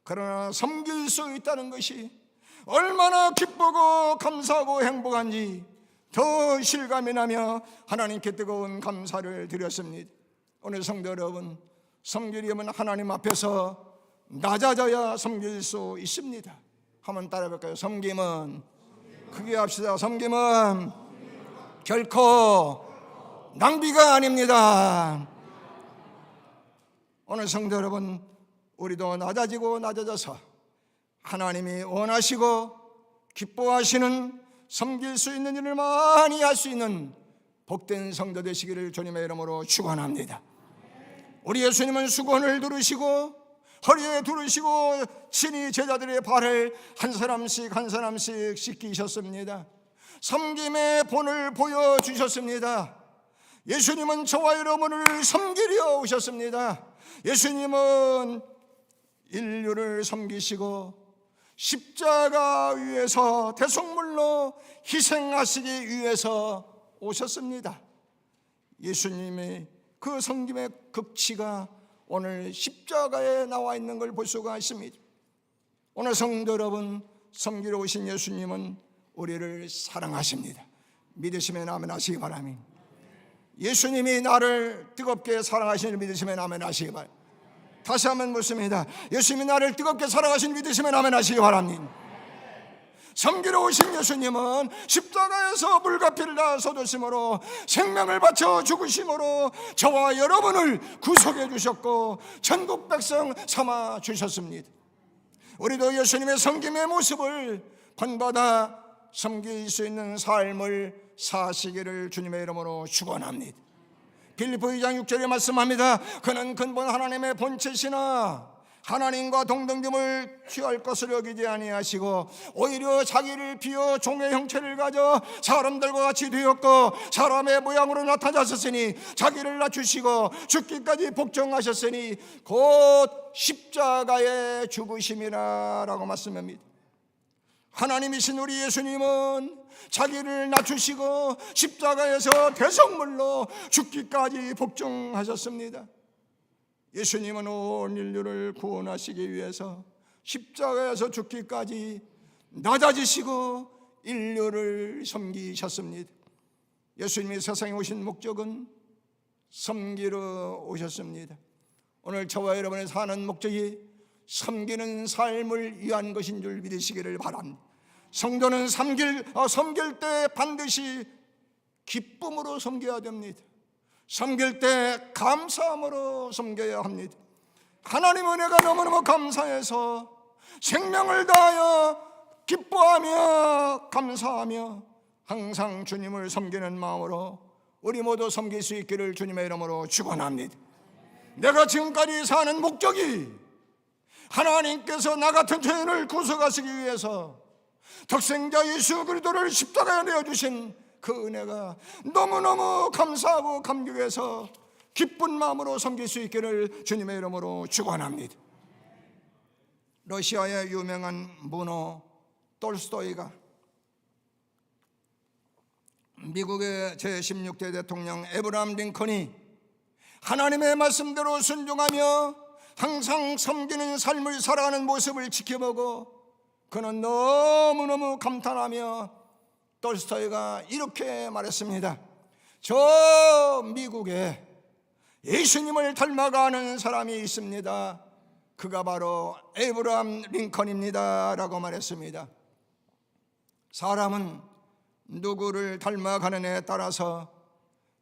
그러나 섬길 수 있다는 것이 얼마나 기쁘고 감사하고 행복한지 더 실감이 나며 하나님께 뜨거운 감사를 드렸습니다. 오늘 성도 여러분, 섬기려면 하나님 앞에서 낮아져야 섬길 수 있습니다. 한번 따라해 볼까요? 섬김은 크게 합시다. 섬김은 결코 낭비가 아닙니다. 오늘 성도 여러분, 우리도 낮아지고 낮아져서 하나님이 원하시고 기뻐하시는 섬길 수 있는 일을 많이 할 수 있는 복된 성도 되시기를 주님의 이름으로 축원합니다. 우리 예수님은 수건을 두르시고 허리에 두르시고 친히 제자들의 발을 한 사람씩 한 사람씩 씻기셨습니다. 섬김의 본을 보여주셨습니다. 예수님은 저와 여러분을 섬기려 오셨습니다. 예수님은 인류를 섬기시고 십자가 위에서 대속물로 희생하시기 위해서 오셨습니다. 예수님의 그 섬김의 극치가 오늘 십자가에 나와 있는 걸 볼 수가 있습니다. 오늘 성도 여러분, 섬기러 오신 예수님은 우리를 사랑하십니다. 믿으시면 아멘 하시기 바랍니다. 예수님이 나를 뜨겁게 사랑하시는 믿으시면 아멘 하시기 바랍니다. 다시 한번 묻습니다. 예수님이 나를 뜨겁게 사랑하시는 믿으시면 아멘 하시기 바랍니다. 섬기러 오신 예수님은 십자가에서 물과 피를 다 쏟으심으로 생명을 바쳐 죽으심으로 저와 여러분을 구속해 주셨고 천국 백성 삼아 주셨습니다. 우리도 예수님의 섬김의 모습을 본받아 섬길 수 있는 삶을 사시기를 주님의 이름으로 축원합니다. 빌립보 2장 6절에 말씀합니다. 그는 근본 하나님의 본체시나 하나님과 동등됨을 취할 것을 여기지 아니하시고 오히려 자기를 비어 종의 형체를 가져 사람들과 같이 되었고 사람의 모양으로 나타나셨으니 자기를 낮추시고 죽기까지 복종하셨으니 곧 십자가에 죽으심이라 라고 말씀합니다. 하나님이신 우리 예수님은 자기를 낮추시고 십자가에서 대성물로 죽기까지 복종하셨습니다. 예수님은 온 인류를 구원하시기 위해서 십자가에서 죽기까지 낮아지시고 인류를 섬기셨습니다. 예수님이 세상에 오신 목적은 섬기러 오셨습니다. 오늘 저와 여러분의 사는 목적이 섬기는 삶을 위한 것인 줄 믿으시기를 바랍니다. 성도는 섬길 때 반드시 기쁨으로 섬겨야 됩니다. 섬길 때 감사함으로 섬겨야 합니다. 하나님 은혜가 너무너무 감사해서 생명을 다하여 기뻐하며 감사하며 항상 주님을 섬기는 마음으로 우리 모두 섬길 수 있기를 주님의 이름으로 축원합니다. 내가 지금까지 사는 목적이 하나님께서 나 같은 죄인을 구속하시기 위해서 독생자 예수 그리스도를 십자가에 내어주신 그 은혜가 너무너무 감사하고 감격해서 기쁜 마음으로 섬길 수 있기를 주님의 이름으로 축원합니다. 러시아의 유명한 문호 톨스토이가 미국의 제16대 대통령 에브라함 링컨이 하나님의 말씀대로 순종하며 항상 섬기는 삶을 살아가는 모습을 지켜보고 그는 너무너무 감탄하며 톨스토이가 이렇게 말했습니다. 저 미국에 예수님을 닮아가는 사람이 있습니다. 그가 바로 에브라함 링컨입니다 라고 말했습니다. 사람은 누구를 닮아가느냐에 따라서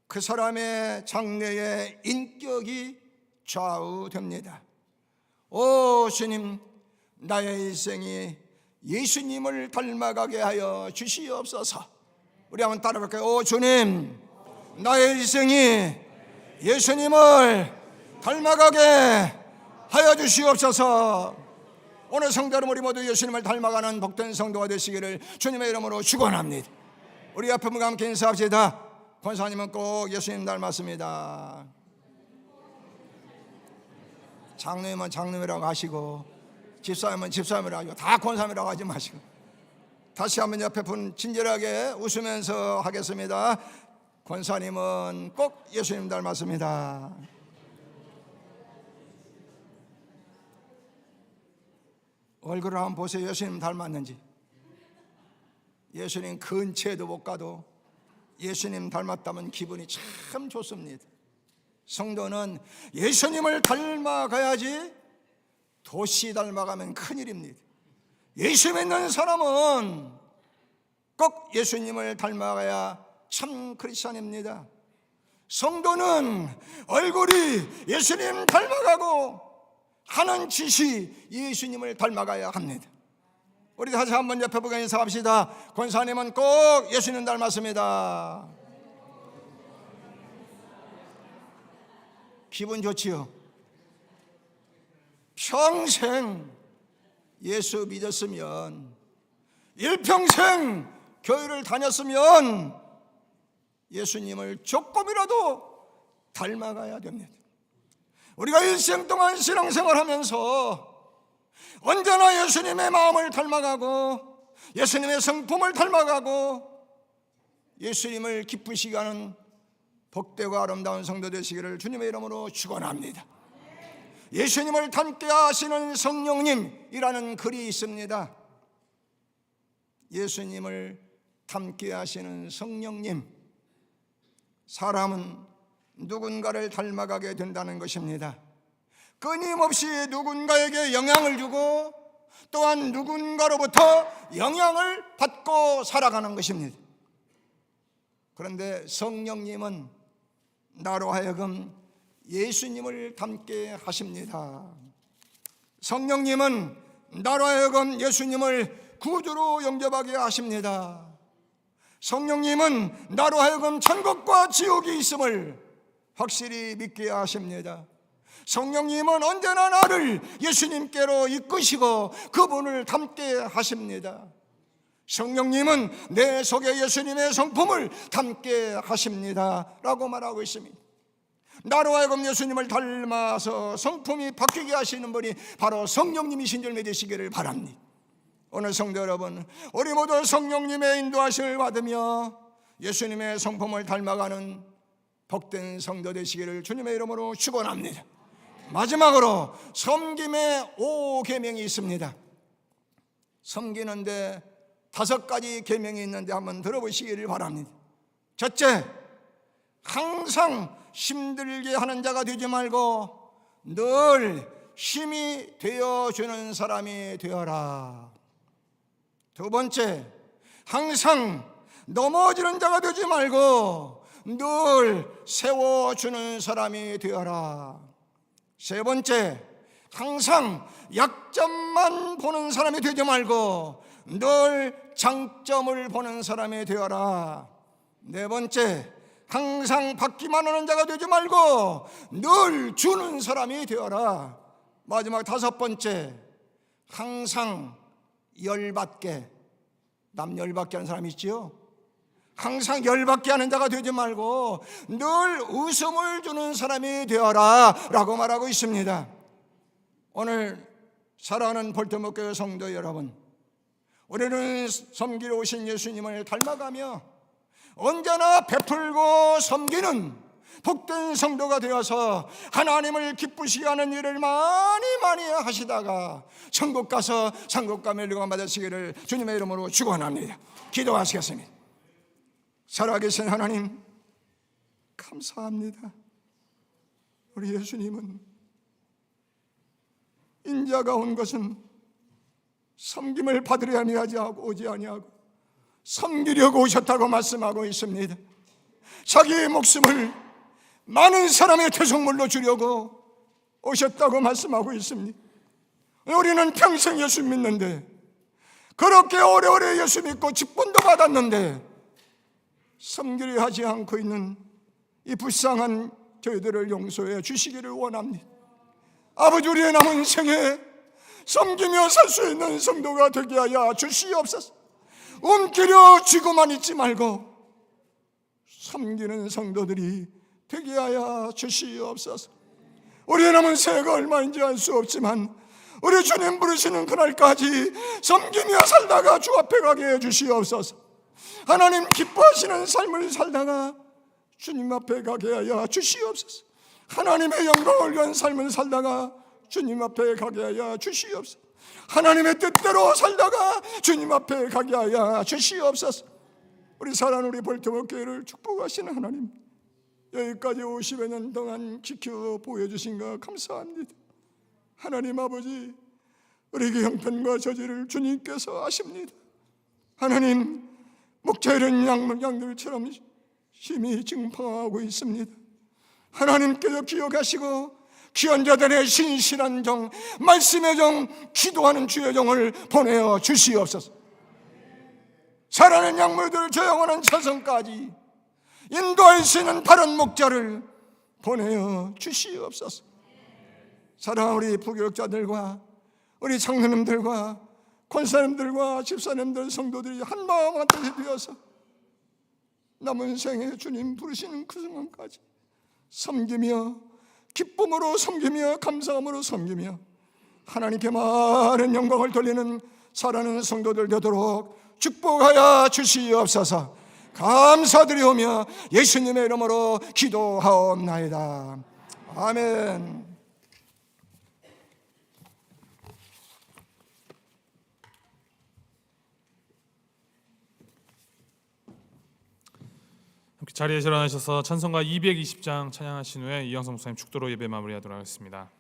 그 사람의 장래의 인격이 좌우됩니다. 오 주님, 나의 일생이 예수님을 닮아가게 하여 주시옵소서. 우리 한번 따라볼까요? 오 주님, 나의 일생이 예수님을 닮아가게 하여 주시옵소서. 오늘 성도 여러분, 우리 모두 예수님을 닮아가는 복된 성도가 되시기를 주님의 이름으로 축원합니다. 우리 앞에 분과 함께 인사합시다. 권사님은 꼭 예수님 닮았습니다. 장로님은 장로님이라고 하시고 집사님은 집사님이라고 하시고 다 권사님이라고 하지 마시고 다시 한번 옆에 분 친절하게 웃으면서 하겠습니다. 권사님은 꼭 예수님 닮았습니다. 얼굴을 한번 보세요. 예수님 닮았는지. 예수님 근처에도 못 가도 예수님 닮았다면 기분이 참 좋습니다. 성도는 예수님을 닮아가야지 도시 닮아가면 큰일입니다. 예수 믿는 사람은 꼭 예수님을 닮아가야 참 크리스찬입니다. 성도는 얼굴이 예수님 닮아가고 하는 짓이 예수님을 닮아가야 합니다. 우리 다시 한번 옆에 보고 인사합시다. 권사님은 꼭 예수님 닮았습니다. 기분 좋지요? 평생 예수 믿었으면, 일평생 교회를 다녔으면 예수님을 조금이라도 닮아가야 됩니다. 우리가 일생 동안 신앙생활하면서 언제나 예수님의 마음을 닮아가고 예수님의 성품을 닮아가고 예수님을 기쁘시게 하는 복되고 아름다운 성도 되시기를 주님의 이름으로 축원합니다. 예수님을 닮게 하시는 성령님이라는 글이 있습니다. 예수님을 닮게 하시는 성령님. 사람은 누군가를 닮아가게 된다는 것입니다. 끊임없이 누군가에게 영향을 주고 또한 누군가로부터 영향을 받고 살아가는 것입니다. 그런데 성령님은 나로 하여금 예수님을 닮게 하십니다. 성령님은 나로 하여금 예수님을 구주로 영접하게 하십니다. 성령님은 나로 하여금 천국과 지옥이 있음을 확실히 믿게 하십니다. 성령님은 언제나 나를 예수님께로 이끄시고 그분을 닮게 하십니다. 성령님은 내 속에 예수님의 성품을 닮게 하십니다 라고 말하고 있습니다. 나로 하여금 예수님을 닮아서 성품이 바뀌게 하시는 분이 바로 성령님이신 줄 믿으시기를 바랍니다. 오늘 성도 여러분, 우리 모두 성령님의 인도하심을 받으며 예수님의 성품을 닮아가는 복된 성도 되시기를 주님의 이름으로 축원합니다. 마지막으로 섬김의 5계명이 있습니다. 섬기는데 5가지 계명이 있는데 한번 들어보시기를 바랍니다. 첫째, 항상 힘들게 하는 자가 되지 말고 늘 힘이 되어주는 사람이 되어라. 두 번째, 항상 넘어지는 자가 되지 말고 늘 세워주는 사람이 되어라. 세 번째, 항상 약점만 보는 사람이 되지 말고 늘 장점을 보는 사람이 되어라. 네 번째, 항상 받기만 하는 자가 되지 말고 늘 주는 사람이 되어라. 마지막 5번째, 항상 열받게, 남 열받게 하는 사람이 있지요. 항상 열받게 하는 자가 되지 말고 늘 웃음을 주는 사람이 되어라 라고 말하고 있습니다. 오늘 사랑하는 볼트목교회 성도 여러분, 우리는 섬기러 오신 예수님을 닮아가며 언제나 베풀고 섬기는 복된 성도가 되어서 하나님을 기쁘시게 하는 일을 많이 하시다가 천국 가서 상급과 멸류관 받으시기를 주님의 이름으로 축원합니다. 기도하시겠습니다. 살아계신 하나님, 감사합니다. 우리 예수님은 인자가 온 것은 섬김을 받으려 오지 아니하고 섬기려고 오셨다고 말씀하고 있습니다. 자기의 목숨을 많은 사람의 대속물로 주려고 오셨다고 말씀하고 있습니다. 우리는 평생 예수 믿는데, 그렇게 오래오래 예수 믿고 직분도 받았는데 섬기려 하지 않고 있는 이 불쌍한 저희들을 용서해 주시기를 원합니다. 아버지, 우리의 남은 생에 섬기며 살 수 있는 성도가 되게 하여 주시옵소서. 움키려 쥐고만 있지 말고 섬기는 성도들이 되게 하여 주시옵소서. 우리의 남은 생애가 얼마인지 알 수 없지만 우리 주님 부르시는 그날까지 섬기며 살다가 주 앞에 가게 해 주시옵소서. 하나님 기뻐하시는 삶을 살다가 주님 앞에 가게 하여 주시옵소서. 하나님의 영광을 위한 삶을 살다가 주님 앞에 가게 하여 주시옵소서. 하나님의 뜻대로 살다가 주님 앞에 가게 하여 주시옵소서. 우리 사랑하는 우리 볼트목교회를 축복하시는 하나님, 여기까지 50여 년 동안 지켜 보여주신 것 감사합니다. 하나님 아버지, 우리에게 형편과 저지를 주님께서 아십니다. 하나님, 목자이른 양들처럼 심히 증방하고 있습니다. 하나님께서 기억하시고 귀한 자들의 신실한 종, 말씀의 종, 기도하는 주의 종을 보내어 주시옵소서. 살아있는 양물들을 저 영원한 차성까지 인도할 수 있는 바른 목자를 보내어 주시옵소서. 사랑하는 우리 부교육자들과 우리 장로님들과 권사님들과 집사님들, 성도들이 한마음 한뜻이 되어서 남은 생에 주님 부르시는 그 순간까지 섬기며, 기쁨으로 섬기며, 감사함으로 섬기며 하나님께 많은 영광을 돌리는 살아가는 성도들 되도록 축복하여 주시옵소서. 감사드리오며 예수님의 이름으로 기도하옵나이다. 아멘. 자리에서 일어나셔서 찬송가 220장 찬양하신 후에 이영성 목사님 축도로 예배 마무리하도록 하겠습니다.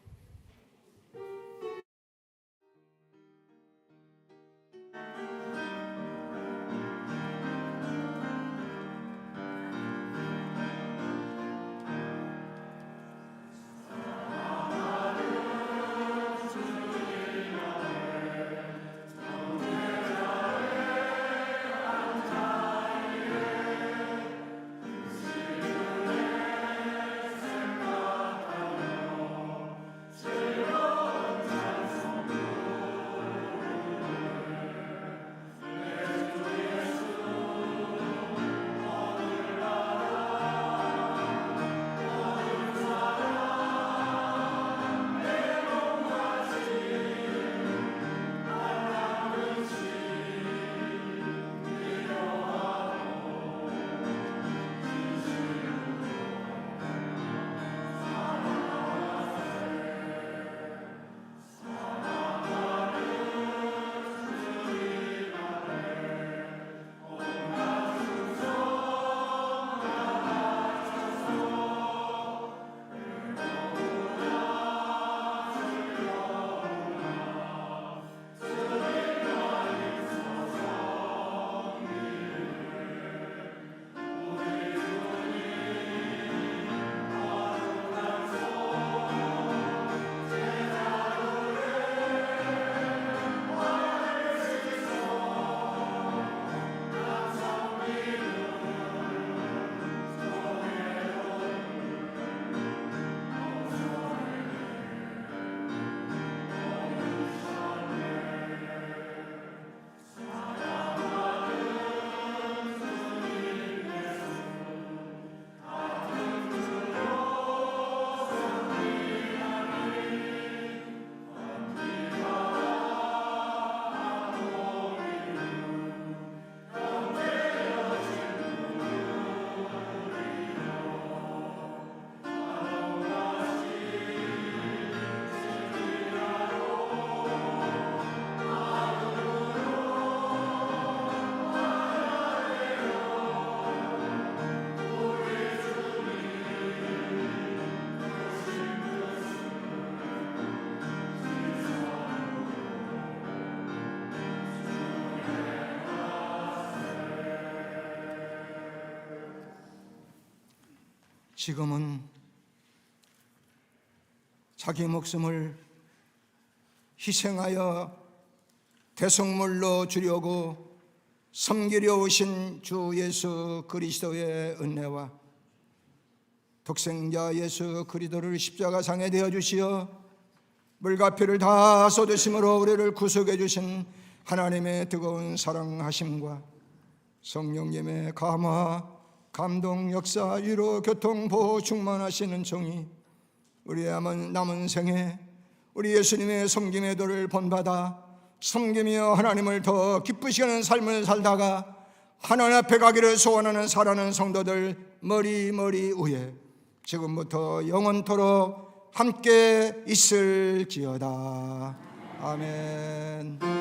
지금은 자기 목숨을 희생하여 대속물로 주려고 섬기려 오신 주 예수 그리스도의 은혜와 독생자 예수 그리스도를 십자가상에 대어 주시어 물과 피를 다 쏟으심으로 우리를 구속해 주신 하나님의 뜨거운 사랑하심과 성령님의 감화, 감동, 역사, 위로, 교통, 보호, 충만하시는 종이 우리의 남은 생에 우리 예수님의 섬김의 도를 본받아 섬기며 하나님을 더 기쁘시게 하는 삶을 살다가 하나님 앞에 가기를 소원하는 사랑하는 성도들 머리 위에 지금부터 영원토록 함께 있을지어다. 아멘.